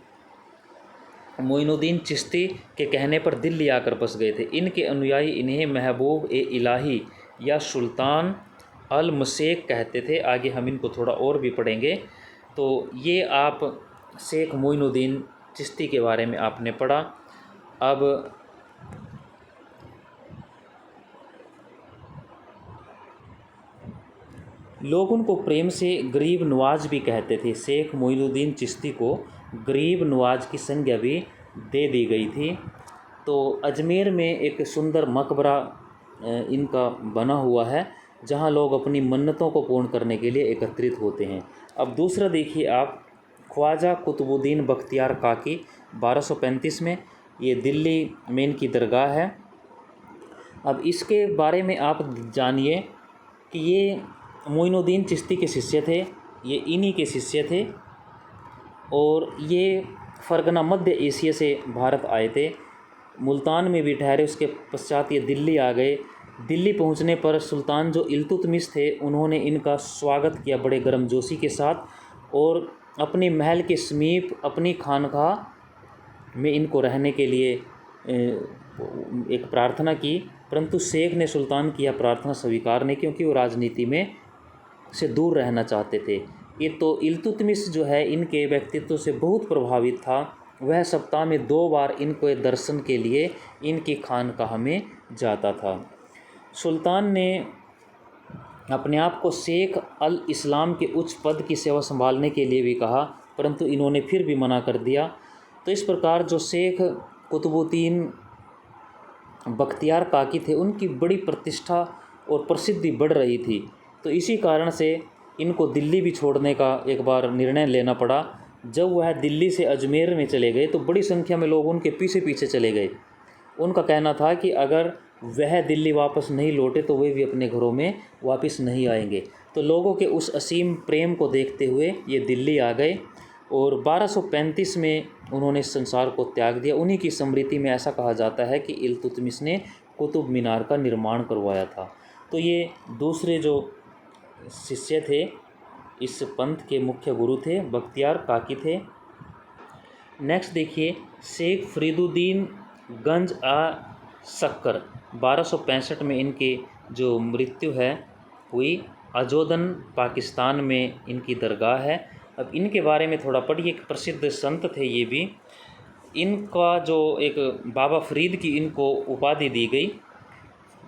मोइनुद्दीन चिश्ती के कहने पर दिल्ली आकर बस गए थे। इनके अनुयायी इन्हें महबूब ए इलाही या सुल्तान अल मशेख कहते थे। आगे हम इनको थोड़ा और भी पढ़ेंगे। तो ये आप शेख मोइनुद्दीन चिश्ती के बारे में आपने पढ़ा। अब लोग उनको प्रेम से गरीब नवाज भी कहते थे। शेख मोइनुद्दीन चिश्ती को गरीब नवाज की संज्ञा भी दे दी गई थी। तो अजमेर में एक सुंदर मकबरा इनका बना हुआ है, जहां लोग अपनी मन्नतों को पूर्ण करने के लिए एकत्रित होते हैं। अब दूसरा देखिए आप, ख्वाजा कुतुबुद्दीन बख्तियार काकी 1235 में, ये दिल्ली में इनकी दरगाह है। अब इसके बारे में आप जानिए कि ये मोइनुद्दीन चिश्ती के शिष्य थे, ये इन्हीं के शिष्य थे, और ये फरगना मध्य एशिया से भारत आए थे। मुल्तान में भी ठहरे, उसके पश्चात ये दिल्ली आ गए। दिल्ली पहुंचने पर सुल्तान जो इल्तुतमिश थे, उन्होंने इनका स्वागत किया बड़े गर्मजोशी के साथ, और अपने महल के समीप अपनी खानकाह में इनको रहने के लिए एक प्रार्थना की, परंतु शेख ने सुल्तान की यह प्रार्थना स्वीकार नहीं, क्योंकि वो राजनीति में से दूर रहना चाहते थे। ये तो इल्तुतमिश जो है इनके व्यक्तित्व से बहुत प्रभावित था। वह सप्ताह में 2 बार इनको दर्शन के लिए इनकी खानकाह में जाता था। सुल्तान ने अपने आप को शेख अल इस्लाम के उच्च पद की सेवा संभालने के लिए भी कहा, परंतु इन्होंने फिर भी मना कर दिया। तो इस प्रकार जो शेख कुतुबुद्दीन बख्तियार काकी थे, उनकी बड़ी प्रतिष्ठा और प्रसिद्धि बढ़ रही थी। तो इसी कारण से इनको दिल्ली भी छोड़ने का एक बार निर्णय लेना पड़ा। जब वह दिल्ली से अजमेर में चले गए तो बड़ी संख्या में लोग उनके पीछे पीछे चले गए। उनका कहना था कि अगर वह दिल्ली वापस नहीं लौटे तो वे भी अपने घरों में वापस नहीं आएंगे। तो लोगों के उस असीम प्रेम को देखते हुए ये दिल्ली आ गए और 1235 में उन्होंने इस संसार को त्याग दिया। उन्हीं की स्मृति में ऐसा कहा जाता है कि इल्तुतमिश ने कुतुब मीनार का निर्माण करवाया था। तो ये दूसरे जो शिष्य थे, इस पंथ के मुख्य गुरु थे, बख्तियार काकी थे। नेक्स्ट देखिए, शेख फरीदुद्दीन गंज शक्कर, 1265 में इनके जो मृत्यु है हुई। अजोदन पाकिस्तान में इनकी दरगाह है। अब इनके बारे में थोड़ा पढ़िए। एक प्रसिद्ध संत थे ये भी। इनका जो एक बाबा फरीद की इनको उपाधि दी गई,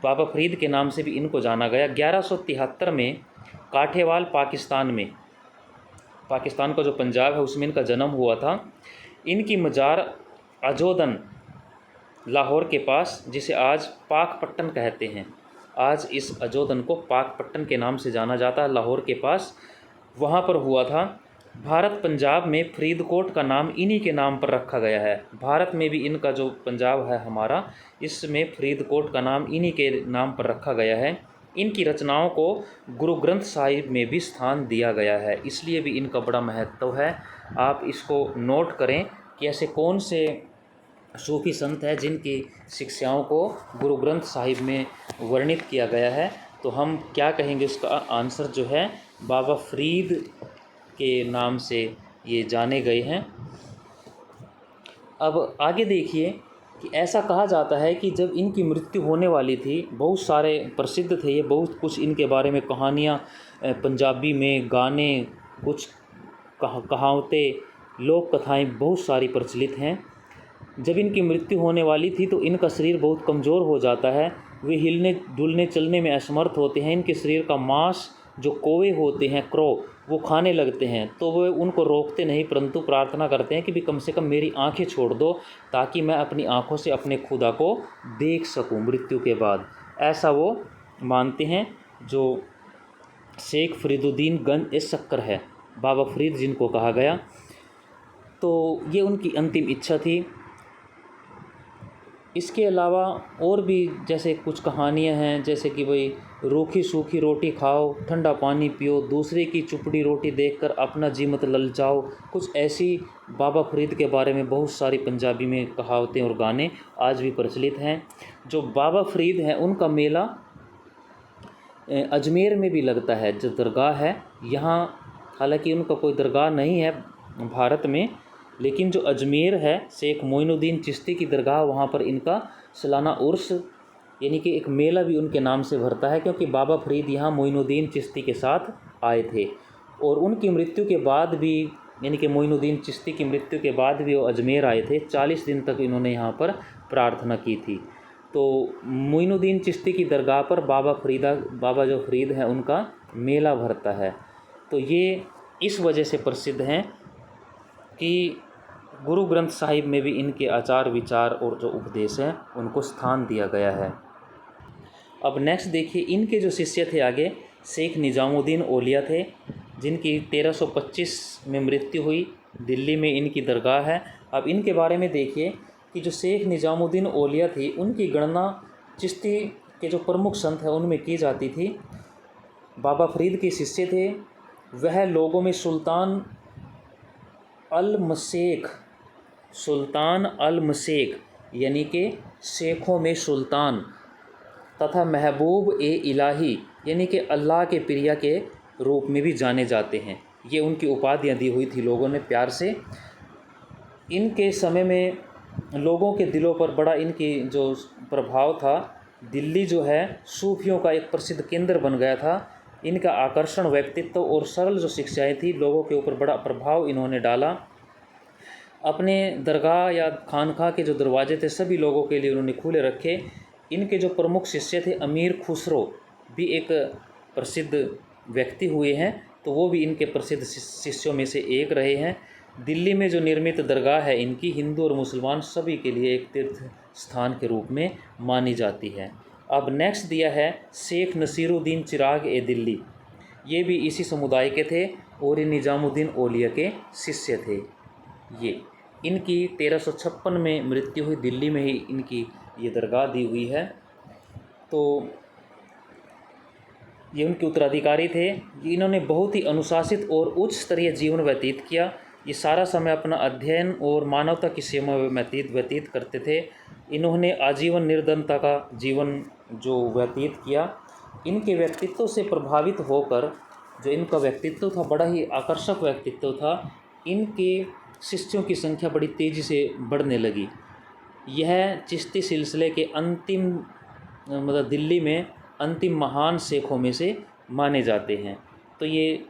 बाबा फरीद के नाम से भी इनको जाना गया। 1173 में काठेवाल पाकिस्तान का जो पंजाब है उसमें इनका जन्म हुआ था। इनकी मज़ार अजोदन लाहौर के पास, जिसे आज पाकपट्टन कहते हैं, आज इस अजोदन को पाकपट्टन के नाम से जाना जाता है, लाहौर के पास, वहाँ पर हुआ था। भारत पंजाब में फरीदकोट का नाम इन्हीं के नाम पर रखा गया है। भारत में भी इनका जो पंजाब है हमारा, इसमें फरीदकोट का नाम इन्हीं के नाम पर रखा गया है। इनकी रचनाओं को गुरु ग्रंथ साहिब में भी स्थान दिया गया है, इसलिए भी इनका बड़ा महत्व है। आप इसको नोट करें कि ऐसे कौन से सूफी संत हैं जिनकी शिक्षाओं को गुरु ग्रंथ साहिब में वर्णित किया गया है। तो हम क्या कहेंगे, उसका आंसर जो है बाबा फरीद के नाम से ये जाने गए हैं। अब आगे देखिए कि ऐसा कहा जाता है कि जब इनकी मृत्यु होने वाली थी, बहुत सारे प्रसिद्ध थे ये, बहुत कुछ इनके बारे में कहानियाँ पंजाबी में, गाने, कुछ कहावतें, लोक कथाएँ बहुत सारी प्रचलित हैं। जब इनकी मृत्यु होने वाली थी तो इनका शरीर बहुत कमज़ोर हो जाता है, वे हिलने डुलने चलने में असमर्थ होते हैं। इनके शरीर का मांस जो कौवे होते हैं, क्रो, वो खाने लगते हैं। तो वे उनको रोकते नहीं, परंतु प्रार्थना करते हैं कि भी कम से कम मेरी आंखें छोड़ दो ताकि मैं अपनी आंखों से अपने खुदा को देख सकूं मृत्यु के बाद। ऐसा वो मानते हैं। जो शेख फरीदुद्दीन गंज शक्कर है, बाबा फरीद जिनको कहा गया, तो ये उनकी अंतिम इच्छा थी। इसके अलावा और भी जैसे कुछ कहानियाँ हैं, जैसे कि भाई रूखी सूखी रोटी खाओ, ठंडा पानी पियो, दूसरे की चुपड़ी रोटी देखकर अपना जी मत ललचाओ। कुछ ऐसी बाबा फरीद के बारे में बहुत सारी पंजाबी में कहावतें और गाने आज भी प्रचलित हैं। जो बाबा फरीद हैं उनका मेला अजमेर में भी लगता है, जो दरगाह है यहाँ। हालांकि उनका कोई दरगाह नहीं है भारत में, लेकिन जो अजमेर है, शेख मोइनुद्दीन चिश्ती की दरगाह, वहाँ पर इनका सालाना उर्स यानी कि एक मेला भी उनके नाम से भरता है, क्योंकि बाबा फरीद यहाँ मोइनुद्दीन चिश्ती के साथ आए थे। और उनकी मृत्यु के बाद भी, यानी कि मोइनुद्दीन चिश्ती की मृत्यु के बाद भी वो अजमेर आए थे। 40 दिन तक इन्होंने यहाँ पर प्रार्थना की थी। तो मोइनुद्दीन चिश्ती की दरगाह पर बाबा जो फरीद हैं उनका मेला भरता है। तो ये इस वजह से प्रसिद्ध हैं कि गुरु ग्रंथ साहिब में भी इनके आचार विचार और जो उपदेश हैं उनको स्थान दिया गया है। अब नेक्स्ट देखिए, इनके जो शिष्य थे आगे, शेख निजामुद्दीन औलिया थे, जिनकी 1325 में मृत्यु हुई। दिल्ली में इनकी दरगाह है। अब इनके बारे में देखिए कि जो शेख निजामुद्दीन औलिया थी, उनकी गणना चिश्ती के जो प्रमुख संत हैं उनमें की जाती थी। बाबा फरीद के शिष्य थे। वह लोगों में सुल्तान अल मशेख यानी कि शेखों में सुल्तान तथा महबूब ए इलाही यानी कि अल्लाह के प्रिया के रूप में भी जाने जाते हैं। ये उनकी उपाधियाँ दी हुई थी लोगों ने प्यार से। इनके समय में लोगों के दिलों पर बड़ा इनकी जो प्रभाव था, दिल्ली जो है सूफियों का एक प्रसिद्ध केंद्र बन गया था। इनका आकर्षण व्यक्तित्व और सरल जो शिक्षाएं थी, लोगों के ऊपर बड़ा प्रभाव इन्होंने डाला। अपने दरगाह या खानका के जो दरवाजे थे सभी लोगों के लिए उन्होंने खुले रखे। इनके जो प्रमुख शिष्य थे, अमीर खुसरो भी एक प्रसिद्ध व्यक्ति हुए हैं, तो वो भी इनके प्रसिद्ध शिष्यों में से एक रहे हैं। दिल्ली में जो निर्मित दरगाह है इनकी, हिंदू और मुसलमान सभी के लिए एक तीर्थ स्थान के रूप में मानी जाती है। अब नेक्स्ट दिया है शेख नसीरुद्दीन चिराग ए दिल्ली। ये भी इसी समुदाय के थे और ये निज़ामुद्दीन औलिया के शिष्य थे। ये इनकी 1356 में मृत्यु हुई, दिल्ली में ही इनकी ये दरगाह दी हुई है। तो ये उनके उत्तराधिकारी थे। इन्होंने बहुत ही अनुशासित और उच्च स्तरीय जीवन व्यतीत किया। ये सारा समय अपना अध्ययन और मानवता की सेवा में व्यतीत करते थे। इन्होंने आजीवन निर्धनता का जीवन जो व्यतीत किया। इनके व्यक्तित्व से प्रभावित होकर जो इनका व्यक्तित्व था, बड़ा ही आकर्षक व्यक्तित्व था। इनके शिष्यों की संख्या बड़ी तेज़ी से बढ़ने लगी। यह चिश्ती सिलसिले के अंतिम मतलब दिल्ली में अंतिम महान शेखों में से माने जाते हैं। तो ये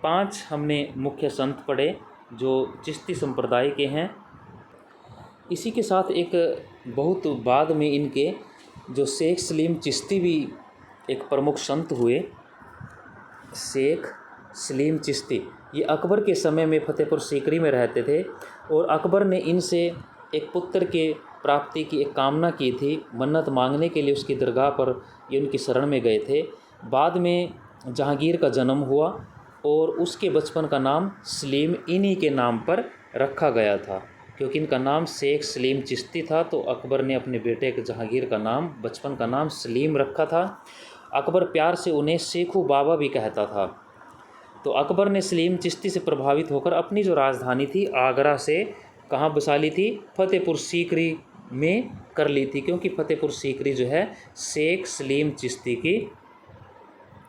5 हमने मुख्य संत पढ़े जो चिश्ती संप्रदाय के हैं। इसी के साथ एक बहुत बाद में इनके जो शेख सलीम चिश्ती भी एक प्रमुख संत हुए। शेख सलीम चिश्ती ये अकबर के समय में फतेहपुर सीकरी में रहते थे और अकबर ने इनसे एक पुत्र के प्राप्ति की एक कामना की थी। मन्नत मांगने के लिए उसकी दरगाह पर ये उनकी शरण में गए थे। बाद में जहांगीर का जन्म हुआ और उसके बचपन का नाम सलीम इन्हीं के नाम पर रखा गया था। क्योंकि इनका नाम शेख सलीम चिश्ती था तो अकबर ने अपने बेटे के जहांगीर का नाम बचपन का नाम सलीम रखा था। अकबर प्यार से उन्हें शेखू बाबा भी कहता था। तो अकबर ने सलीम चिश्ती से प्रभावित होकर अपनी जो राजधानी थी आगरा से कहाँ बसा ली थी, फतेहपुर सीकरी में कर ली थी। क्योंकि फतेहपुर सीकरी जो है शेख सलीम चिश्ती की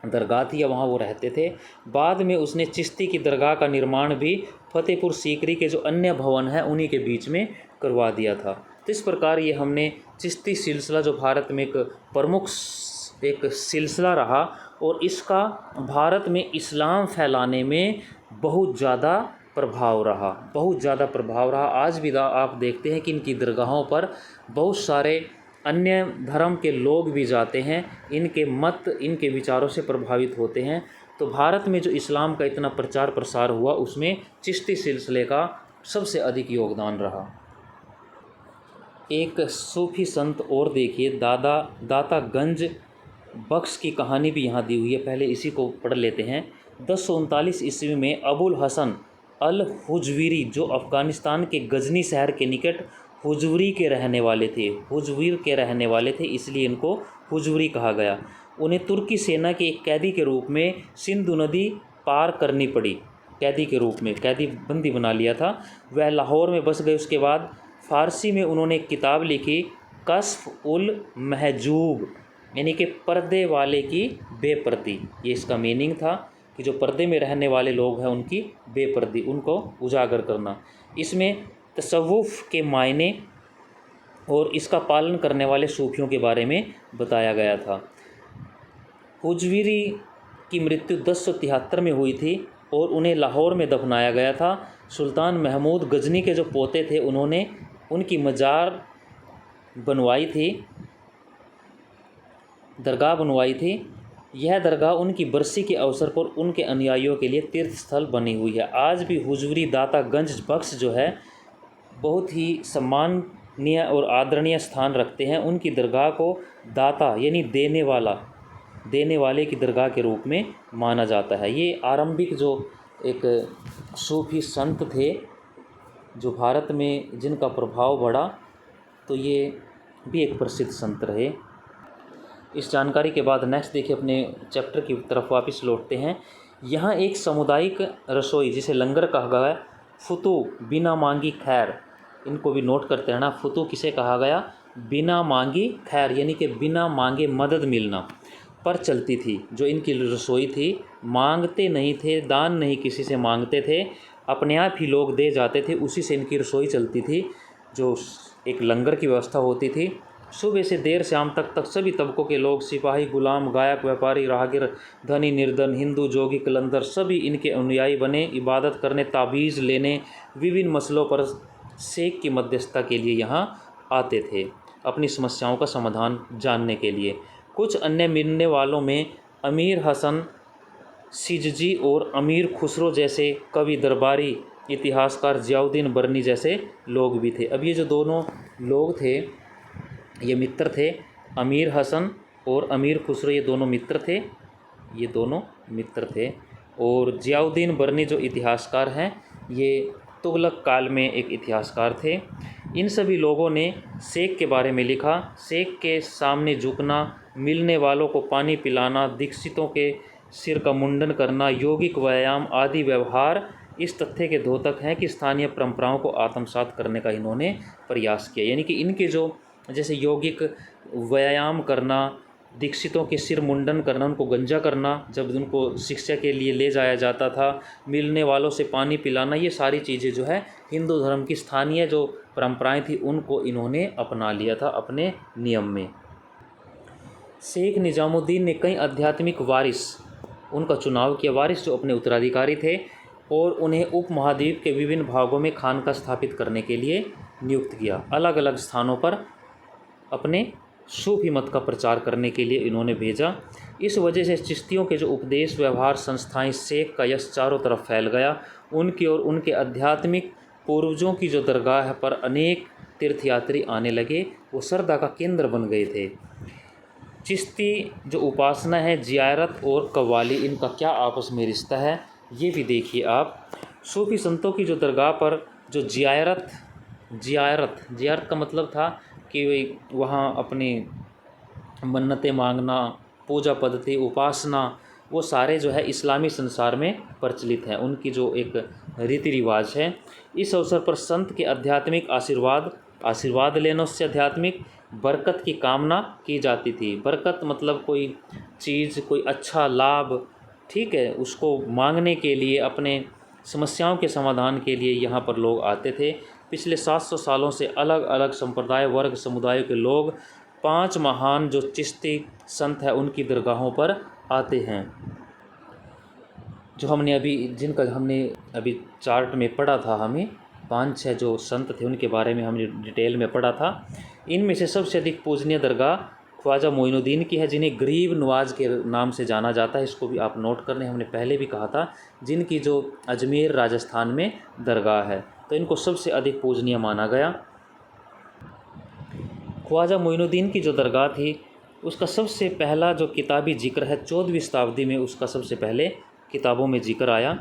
दरगाह थी या वहाँ वो रहते थे। बाद में उसने चिश्ती की दरगाह का निर्माण भी फतेहपुर सीकरी के जो अन्य भवन हैं उन्हीं के बीच में करवा दिया था। तो इस प्रकार ये हमने चिश्ती सिलसिला जो भारत में एक प्रमुख एक सिलसिला रहा और इसका भारत में इस्लाम फैलाने में बहुत ज़्यादा प्रभाव रहा। आज भी आप देखते हैं कि इनकी दरगाहों पर बहुत सारे अन्य धर्म के लोग भी जाते हैं, इनके मत इनके विचारों से प्रभावित होते हैं। तो भारत में जो इस्लाम का इतना प्रचार प्रसार हुआ उसमें चिश्ती सिलसिले का सबसे अधिक योगदान रहा। एक सूफी संत और देखिए, दाता गंज बख्श की कहानी भी यहाँ दी हुई है। पहले इसी को पढ़ लेते हैं। 1039 ईस्वी में अबुल हसन अल हुजवीरी जो अफ़गानिस्तान के गजनी शहर के निकट हुजवीर के रहने वाले थे, इसलिए इनको हुजवीरी कहा गया। उन्हें तुर्की सेना के एक कैदी के रूप में सिंधु नदी पार करनी पड़ी। कैदी बंदी बना लिया था। वह लाहौर में बस गए। उसके बाद फ़ारसी में उन्होंने एक किताब लिखी, कश्फ उल महजूब, यानी कि पर्दे वाले की बेपर्दी। ये इसका मीनिंग था कि जो पर्दे में रहने वाले लोग हैं उनकी बेपर्दी, उनको उजागर करना। इसमें तसव्वुफ़ के मायने और इसका पालन करने वाले सूफियों के बारे में बताया गया था। हुजवीरी की मृत्यु 1073 में हुई थी और उन्हें लाहौर में दफनाया गया था। सुल्तान महमूद गजनी के जो पोते थे उन्होंने उनकी मजार दरगाह बनवाई थी। यह दरगाह उनकी बरसी के अवसर पर उनके अनुयायियों के लिए तीर्थ स्थल बनी हुई है। आज भी हुजवीरी दाता गंज बख्श जो है बहुत ही सम्माननीय और आदरणीय स्थान रखते हैं। उनकी दरगाह को दाता यानी देने वाले की दरगाह के रूप में माना जाता है। ये आरंभिक जो एक सूफी संत थे जो भारत में जिनका प्रभाव बढ़ा, तो ये भी एक प्रसिद्ध संत रहे। इस जानकारी के बाद नेक्स्ट देखिए, अपने चैप्टर की तरफ वापस लौटते हैं। यहाँ एक सामुदायिक रसोई जिसे लंगर कहा गया है, फुतू बिना मांगी खैर, इनको भी नोट करते रहना। फुतू किसे कहा गया? बिना मांगी खैर, यानी कि बिना मांगे मदद मिलना पर चलती थी। जो इनकी रसोई थी, मांगते नहीं थे, दान नहीं किसी से मांगते थे, अपने आप ही लोग दे जाते थे, उसी से इनकी रसोई चलती थी। जो एक लंगर की व्यवस्था होती थी, सुबह से देर शाम तक सभी तबकों के लोग, सिपाही, गुलाम, गायक, व्यापारी, राहगीर, धनी, निर्धन, हिंदू, जोगी, कलंदर, सभी इनके अनुयायी बने, इबादत करने, ताबीज़ लेने, विभिन्न मसलों पर शेख की मध्यस्थता के लिए यहाँ आते थे, अपनी समस्याओं का समाधान जानने के लिए। कुछ अन्य मिलने वालों में अमीर हसन सिजजी और अमीर खुसरो जैसे कवि, दरबारी, इतिहासकार जियाउद्दीन बरनी जैसे लोग भी थे। अब ये जो दोनों लोग थे ये मित्र थे, अमीर हसन और अमीर खुसरो, ये दोनों मित्र थे। ये दोनों मित्र थे। और ज़ियाउद्दीन बर्नी जो इतिहासकार हैं, ये तुगलक काल में एक इतिहासकार थे। इन सभी लोगों ने शेख के बारे में लिखा। शेख के सामने झुकना, मिलने वालों को पानी पिलाना, दीक्षितों के सिर का मुंडन करना, यौगिक व्यायाम आदि व्यवहार इस तथ्य के द्योतक हैं कि स्थानीय परंपराओं को आत्मसात करने का इन्होंने प्रयास किया। यानी कि इनके जो जैसे यौगिक व्यायाम करना, दीक्षितों के सिर मुंडन करना, उनको गंजा करना जब उनको शिक्षा के लिए ले जाया जाता था, मिलने वालों से पानी पिलाना, ये सारी चीज़ें जो है हिंदू धर्म की स्थानीय जो परंपराएं थी उनको इन्होंने अपना लिया था अपने नियम में। शेख निजामुद्दीन ने कई आध्यात्मिक वारिस उनका चुनाव किया, वारिस जो अपने उत्तराधिकारी थे, और उन्हें उपमहाद्वीप के विभिन्न भागों में खानका स्थापित करने के लिए नियुक्त किया। अलग अलग स्थानों पर अपने सूफी मत का प्रचार करने के लिए इन्होंने भेजा। इस वजह से चिश्तियों के जो उपदेश व्यवहार संस्थाएं, शेख का यश चारों तरफ फैल गया। उनकी और उनके आध्यात्मिक पूर्वजों की जो दरगाह पर अनेक तीर्थयात्री आने लगे, वो श्रद्धा का केंद्र बन गए थे। चिश्ती जो उपासना है, जियारत और कव्वाली, इनका क्या आपस में रिश्ता है ये भी देखिए आप। सूफी संतों की जो दरगाह पर जो जियारत का मतलब था कि वहाँ अपनी मन्नतें मांगना, पूजा पद्धति, उपासना, वो सारे जो है इस्लामी संसार में प्रचलित हैं, उनकी जो एक रीति रिवाज है। इस अवसर पर संत के आध्यात्मिक आशीर्वाद लेने से आध्यात्मिक बरकत की कामना की जाती थी। बरकत मतलब कोई चीज़, कोई अच्छा लाभ, ठीक है, उसको मांगने के लिए, अपने समस्याओं के समाधान के लिए यहाँ पर लोग आते थे। पिछले 700 सालों से अलग अलग संप्रदाय, वर्ग, समुदायों के लोग 5 महान जो चिश्ती संत हैं उनकी दरगाहों पर आते हैं। जिनका हमने अभी चार्ट में पढ़ा था, हमें 5-6 जो संत थे उनके बारे में हमने डिटेल में पढ़ा था। इनमें से सबसे अधिक पूजनीय दरगाह ख्वाजा मोइनुद्दीन की है, जिन्हें गरीब नवाज के नाम से जाना जाता है। इसको भी आप नोट कर लें, हमने पहले भी कहा था, जिनकी जो अजमेर राजस्थान में दरगाह है, तो इनको सबसे अधिक पूजनीय माना गया। ख्वाजा मोइनुद्दीन की जो दरगाह थी उसका सबसे पहला जो किताबी जिक्र है 14वीं शताब्दी में, उसका सबसे पहले किताबों में जिक्र आया।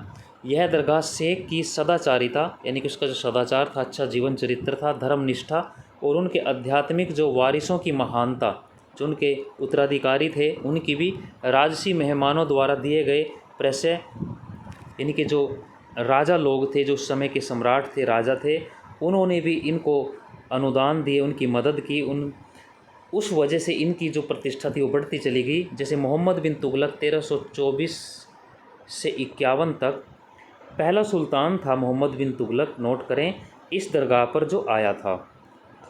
यह दरगाह शेख की सदाचारिता, यानी कि उसका जो सदाचार था, अच्छा जीवन चरित्र था, धर्मनिष्ठा और उनके आध्यात्मिक जो वारिसों की महानता, जो उनके उत्तराधिकारी थे उनकी भी राजसी मेहमानों द्वारा दिए गए पैसे, यानी कि जो राजा लोग थे, जो उस समय के सम्राट थे, राजा थे, उन्होंने भी इनको अनुदान दिए, उनकी मदद की। उस वजह से इनकी जो प्रतिष्ठा थी वो बढ़ती चली गई। जैसे मोहम्मद बिन तुगलक 1324 से 51 तक पहला सुल्तान था मोहम्मद बिन तुगलक, नोट करें, इस दरगाह पर जो आया था।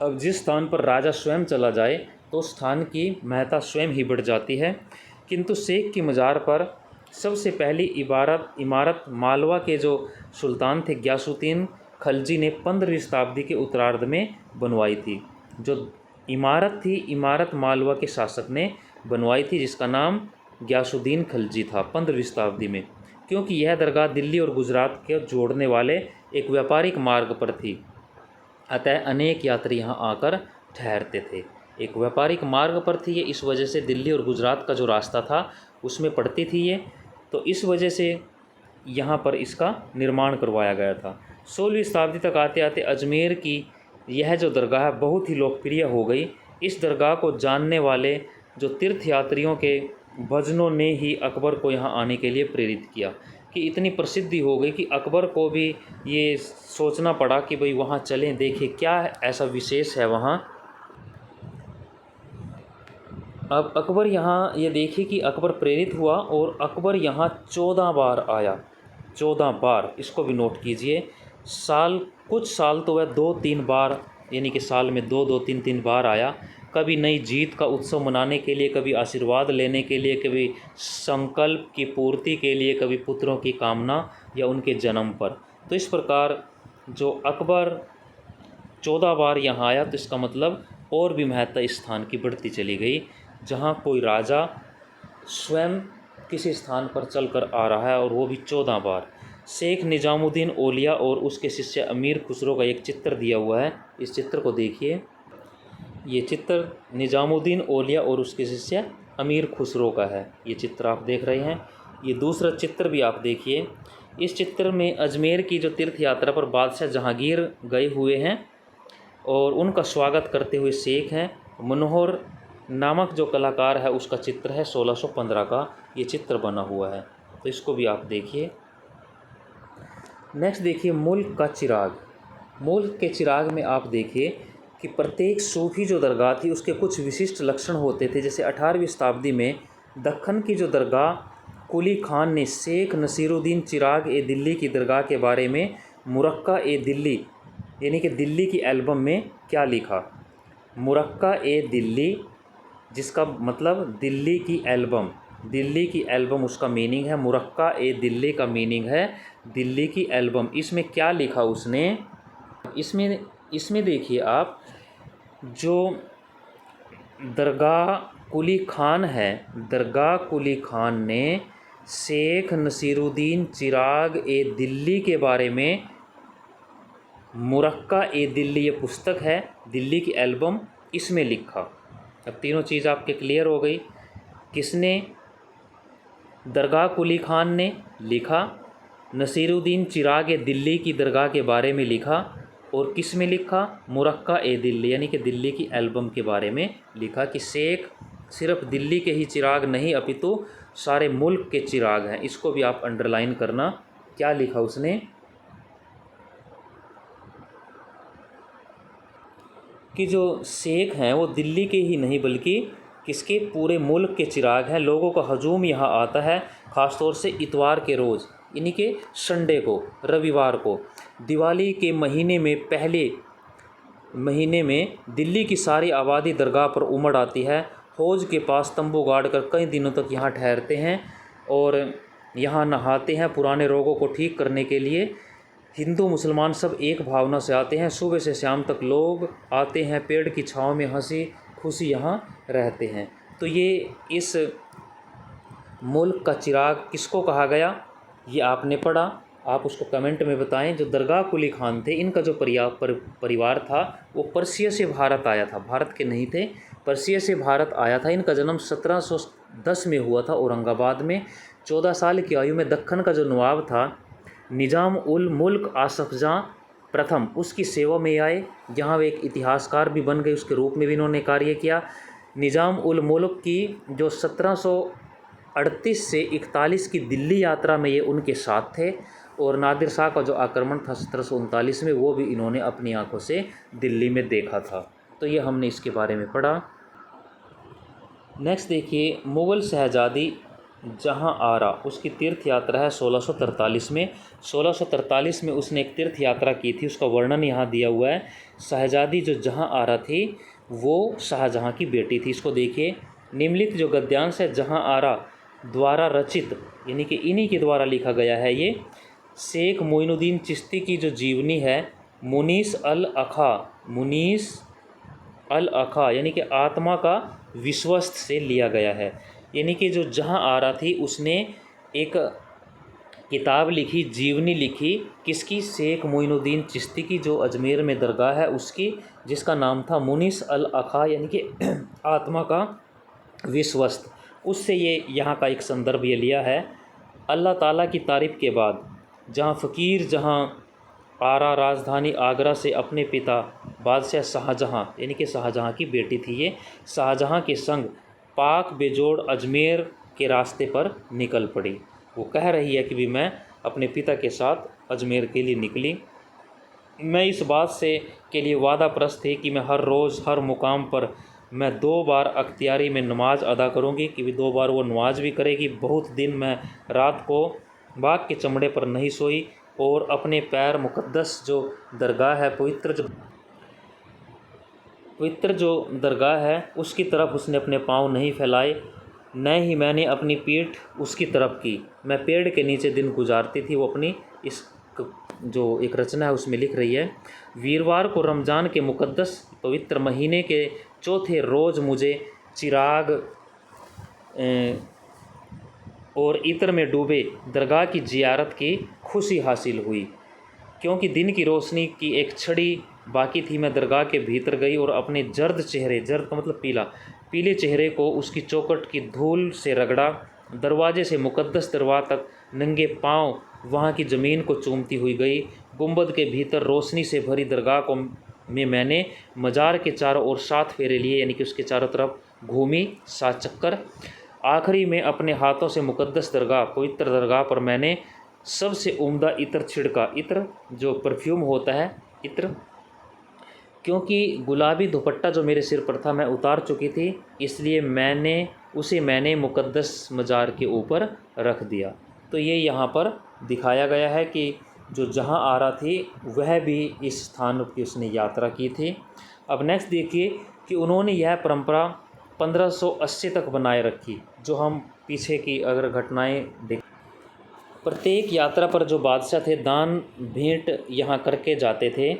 अब जिस स्थान पर राजा स्वयं चला जाए तो स्थान की महत्ता स्वयं ही बढ़ जाती है। किंतु शेख की मज़ार पर सबसे पहली इमारत मालवा के जो सुल्तान थे ग्यासुद्दीन खलजी ने 15वीं शताब्दी के उत्तरार्ध में बनवाई थी। जो इमारत थी, इमारत मालवा के शासक ने बनवाई थी, जिसका नाम ग्यासुद्दीन खलजी था 15वीं शताब्दी में, क्योंकि यह दरगाह दिल्ली और गुजरात के जोड़ने वाले एक व्यापारिक मार्ग पर थी। अतः अनेक यात्री यहाँ आकर ठहरते थे। एक व्यापारिक मार्ग पर थी ये, इस वजह से दिल्ली और गुजरात का जो रास्ता था उसमें पड़ती थी ये, तो इस वजह से यहाँ पर इसका निर्माण करवाया गया था। 16वीं शताब्दी तक आते आते अजमेर की यह जो दरगाह बहुत ही लोकप्रिय हो गई। इस दरगाह को जानने वाले जो तीर्थयात्रियों के भजनों ने ही अकबर को यहाँ आने के लिए प्रेरित किया, कि इतनी प्रसिद्धि हो गई कि अकबर को भी ये सोचना पड़ा कि भाई वहाँ चलें, देखें क्या ऐसा विशेष है वहाँ। अब अकबर यहाँ ये देखिए कि अकबर प्रेरित हुआ और अकबर यहाँ 14 बार आया, 14 बार, इसको भी नोट कीजिए। कुछ साल तो वह 2-3 बार, यानी कि साल में 2-2, 3-3 बार आया। कभी नई जीत का उत्सव मनाने के लिए, कभी आशीर्वाद लेने के लिए, कभी संकल्प की पूर्ति के लिए, कभी पुत्रों की कामना या उनके जन्म पर। तो इस प्रकार जो अकबर 14 बार यहाँ आया, तो इसका मतलब और भी महत्ता इस स्थान की बढ़ती चली गई। जहाँ कोई राजा स्वयं किसी स्थान पर चलकर आ रहा है और वो भी 14 बार। शेख निजामुद्दीन औलिया और उसके शिष्य अमीर खुसरो का एक चित्र दिया हुआ है, इस चित्र को देखिए। ये चित्र निजामुद्दीन औलिया और उसके शिष्य अमीर खुसरो का है। ये चित्र आप देख रहे हैं। ये दूसरा चित्र भी आप देखिए। इस चित्र में अजमेर की जो तीर्थ यात्रा पर बादशाह जहांगीर गए हुए हैं और उनका स्वागत करते हुए शेख हैं। मनोहर नामक जो कलाकार है उसका चित्र है 1615 का ये चित्र बना हुआ है, तो इसको भी आप देखिए। नेक्स्ट देखिए मुल्क का चिराग। मुल्क के चिराग में आप देखिए कि प्रत्येक सूफी जो दरगाह थी उसके कुछ विशिष्ट लक्षण होते थे। जैसे 18वीं शताब्दी में दक्कन की जो दरगाह कुली खान ने शेख नसीरुद्दीन चिराग ए दिल्ली की दरगाह के बारे में मुरक्का ए दिल्ली यानी कि दिल्ली की एल्बम में क्या लिखा। मुरक्का ए दिल्ली जिसका मतलब दिल्ली की एल्बम, दिल्ली की एल्बम उसका मीनिंग है। मुरक्का ए दिल्ली का मीनिंग है दिल्ली की एल्बम। इसमें क्या लिखा उसने, इसमें देखिए आप, जो दरगाह कुली खान है, दरगाह कुली खान ने शेख नसीरुद्दीन चिराग ए दिल्ली के बारे में मुरक्का ए दिल्ली ये पुस्तक है, दिल्ली की एल्बम, इसमें लिखा। अब तीनों चीज़ आपके क्लियर हो गई। किसने, दरगाह कुली खान ने लिखा, नसीरुद्दीन चिराग ए दिल्ली की दरगाह के बारे में लिखा, और किस में लिखा, मुरक्का ए दिल्ली यानी कि दिल्ली की एल्बम के बारे में लिखा कि शेख सिर्फ दिल्ली के ही चिराग नहीं अपितु सारे मुल्क के चिराग हैं। इसको भी आप अंडरलाइन करना। क्या लिखा उसने कि जो शेख हैं वो दिल्ली के ही नहीं बल्कि किसके, पूरे मुल्क के चिराग हैं। लोगों का हजूम यहाँ आता है ख़ासतौर से इतवार के रोज़, यानी कि संडे को, रविवार को। दिवाली के महीने में, पहले महीने में दिल्ली की सारी आबादी दरगाह पर उमड़ आती है। हौज के पास तंबू गाड़ कर कई दिनों तक यहाँ ठहरते हैं और यहाँ नहाते हैं पुराने रोगों को ठीक करने के लिए। हिंदू मुसलमान सब एक भावना से आते हैं। सुबह से शाम तक लोग आते हैं, पेड़ की छाँव में हंसी खुशी यहाँ रहते हैं। तो ये इस मुल्क का चिराग किसको कहा गया, ये आपने पढ़ा। आप उसको कमेंट में बताएं। जो दरगाह कुली खान थे, इनका जो परिवार था वो पर्सिया से भारत आया था, भारत के नहीं थे, पर्सिया से भारत आया था। इनका जन्म 1710 में हुआ था औरंगाबाद में। 14 साल की आयु में दक्कन का जो नवाब था निज़ाम उल मुल्क आसफ जहाँ प्रथम, उसकी सेवा में आए। यहाँ वे एक इतिहासकार भी बन गए, उसके रूप में भी इन्होंने कार्य किया। निज़ाम उल मुल्क की जो 1738 से 41 की दिल्ली यात्रा में ये उनके साथ थे, और नादिर शाह का जो आक्रमण था 1739 में, वो भी इन्होंने अपनी आंखों से दिल्ली में देखा था। तो ये हमने इसके बारे में पढ़ा। नेक्स्ट देखिए, मुग़ल शहज़ादी जहाँ आरा, उसकी तीर्थ यात्रा है 1643 में। 1643 में उसने एक तीर्थ यात्रा की थी, उसका वर्णन यहाँ दिया हुआ है। शहज़ादी जो जहाँ आरा थी वो शाहजहाँ की बेटी थी। इसको देखिए, निम्नलिखित जो गद्यांश है जहाँ आरा द्वारा रचित, यानी कि इन्हीं के द्वारा लिखा गया है। ये शेख मोइनुद्दीन चिश्ती की जो जीवनी है, मुनीस अल अखा, मुनीस अल अखा यानी कि आत्मा का विश्वस्त से लिया गया है। यानी कि जो जहाँ आरा थी उसने एक किताब लिखी, जीवनी लिखी, किसकी, शेख मोइनुद्दीन चिश्ती की, जो अजमेर में दरगाह है उसकी, जिसका नाम था मुनीस अल अखा यानी कि आत्मा का विश्वस्त। उससे ये यहाँ का एक संदर्भ ये लिया है। अल्लाह ताला की तारीफ़ के बाद जहाँ फ़कीर, जहाँ आरा राजधानी आगरा से अपने पिता बादशाह शाहजहाँ यानी कि शाहजहाँ की बेटी थी ये, शाहजहाँ के संग पाक बेजोड़ अजमेर के रास्ते पर निकल पड़ी। वो कह रही है कि भी मैं अपने पिता के साथ अजमेर के लिए निकली। मैं इस बात से के लिए वादा प्रस्त थी कि मैं हर रोज़ हर मुकाम पर मैं 2 बार अख्तियारी में नमाज अदा करूँगी, कि भी 2 बार वो नमाज भी करेगी। बहुत दिन मैं रात को बाघ के चमड़े पर नहीं सोई, और अपने पैर मुक़द्दस जो दरगाह है, पवित्र जो दरगाह है उसकी तरफ उसने अपने पाँव नहीं फैलाए, न ही मैंने अपनी पीठ उसकी तरफ की। मैं पेड़ के नीचे दिन गुजारती थी। वो अपनी इस जो एक रचना है उसमें लिख रही है। वीरवार को रमज़ान के मुक़द्दस पवित्र महीने के चौथे रोज़ मुझे चिराग और इत्र में डूबे दरगाह की ज़ियारत की खुशी हासिल हुई, क्योंकि दिन की रोशनी की एक छड़ी बाकी थी। मैं दरगाह के भीतर गई और अपने जर्द चेहरे, जर्द का मतलब पीला, पीले चेहरे को उसकी चौखट की धूल से रगड़ा। दरवाजे से मुक़द्दस दरवाज़ तक नंगे पाँव वहाँ की ज़मीन को चूमती हुई गई। गुंबद के भीतर रोशनी से भरी दरगाह को में मैंने मज़ार के चारों ओर 7 फेरे लिए, यानी कि उसके चारों तरफ घूमी 7 चक्कर। आखिरी में अपने हाथों से मुक़द्दस दरगाह, पवित्र दरगाह पर मैंने सबसे उम्दा इत्र छिड़का। इत्र जो परफ्यूम होता है, इत्र, क्योंकि गुलाबी दुपट्टा जो मेरे सिर पर था मैं उतार चुकी थी, इसलिए मैंने मुक़द्दस मज़ार के ऊपर रख दिया। तो ये यहाँ पर दिखाया गया है कि जो जहाँ आ रहा थी वह भी इस स्थान की उसने यात्रा की थी। अब नेक्स्ट देखिए कि उन्होंने यह परंपरा 1580 तक बनाए रखी। जो हम पीछे की अगर घटनाएं देख, प्रत्येक यात्रा पर जो बादशाह थे दान भेंट यहाँ करके जाते थे,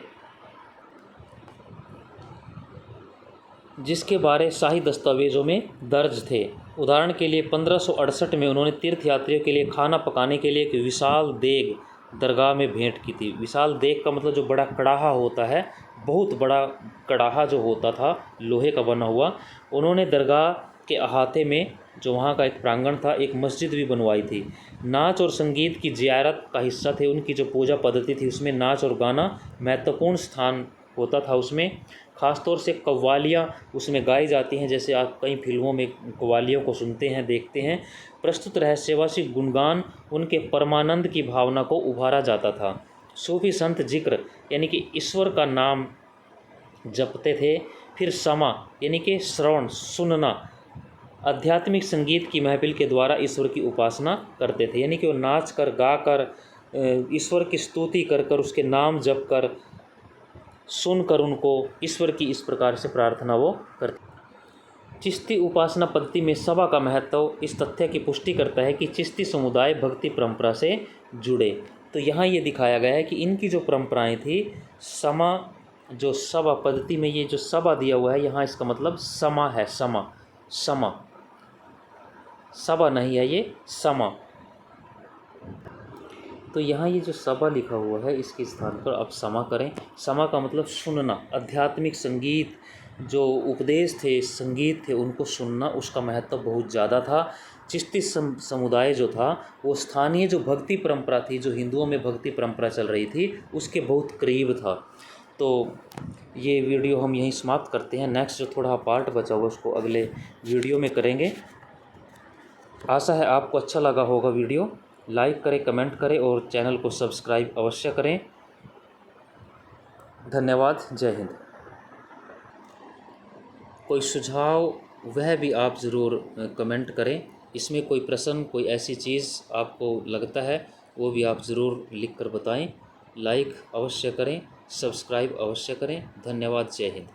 जिसके बारे शाही दस्तावेज़ों में दर्ज थे। उदाहरण के लिए 1568 में उन्होंने तीर्थयात्रियों के लिए खाना पकाने के लिए एक विशाल देग दरगाह में भेंट की थी। विशाल देग का मतलब जो बड़ा कड़ाहा होता है, बहुत बड़ा कड़ाहा जो होता था लोहे का बना हुआ। उन्होंने दरगाह के अहाते में जो वहाँ का एक प्रांगण था, एक मस्जिद भी बनवाई थी। नाच और संगीत की ज़ियारत का हिस्सा थे। उनकी जो पूजा पद्धति थी उसमें नाच और गाना महत्वपूर्ण स्थान होता था। उसमें ख़ासतौर से कव्वालियाँ उसमें गाई जाती हैं, जैसे आप कई फिल्मों में कव्वालियों को सुनते हैं, देखते हैं। प्रस्तुत रहस्यवासी गुणगान उनके परमानंद की भावना को उभारा जाता था। सूफी संत जिक्र यानी कि ईश्वर का नाम जपते थे। फिर समा यानी कि श्रवण, सुनना, आध्यात्मिक संगीत की महफिल के द्वारा ईश्वर की उपासना करते थे, यानी कि वो नाच कर, गा कर, ईश्वर की स्तुति कर कर, उसके नाम जप कर, सुनकर उनको ईश्वर की इस प्रकार से प्रार्थना वो करते। चिश्ती उपासना पद्धति में सभा का महत्व इस तथ्य की पुष्टि करता है कि चिश्ती समुदाय भक्ति परंपरा से जुड़े। तो यहाँ ये दिखाया गया है कि इनकी जो परंपराएं थी, समा, जो सभा पद्धति में ये जो सभा दिया हुआ है यहाँ, इसका मतलब समा है, समा, समा, सभा नहीं है ये, समा। तो यहाँ ये जो सभा लिखा हुआ है इसके स्थान पर आप समा करें। समा का मतलब सुनना, आध्यात्मिक संगीत, जो उपदेश थे, संगीत थे, उनको सुनना, उसका महत्व बहुत ज़्यादा था। चिश्ती समुदाय जो था वो स्थानीय जो भक्ति परंपरा थी, जो हिंदुओं में भक्ति परंपरा चल रही थी, उसके बहुत करीब था। तो ये वीडियो हम यहीं समाप्त करते हैं। नेक्स्ट जो थोड़ा पार्ट बचा हुआ उसको अगले वीडियो में करेंगे। आशा है आपको अच्छा लगा होगा वीडियो। लाइक करें, कमेंट करें और चैनल को सब्सक्राइब अवश्य करें। धन्यवाद। जय हिंद। कोई सुझाव वह भी आप ज़रूर कमेंट करें। इसमें कोई प्रश्न, कोई ऐसी चीज़ आपको लगता है वो भी आप ज़रूर लिख कर बताएं। लाइक अवश्य करें, सब्सक्राइब अवश्य करें। धन्यवाद। जय हिंद।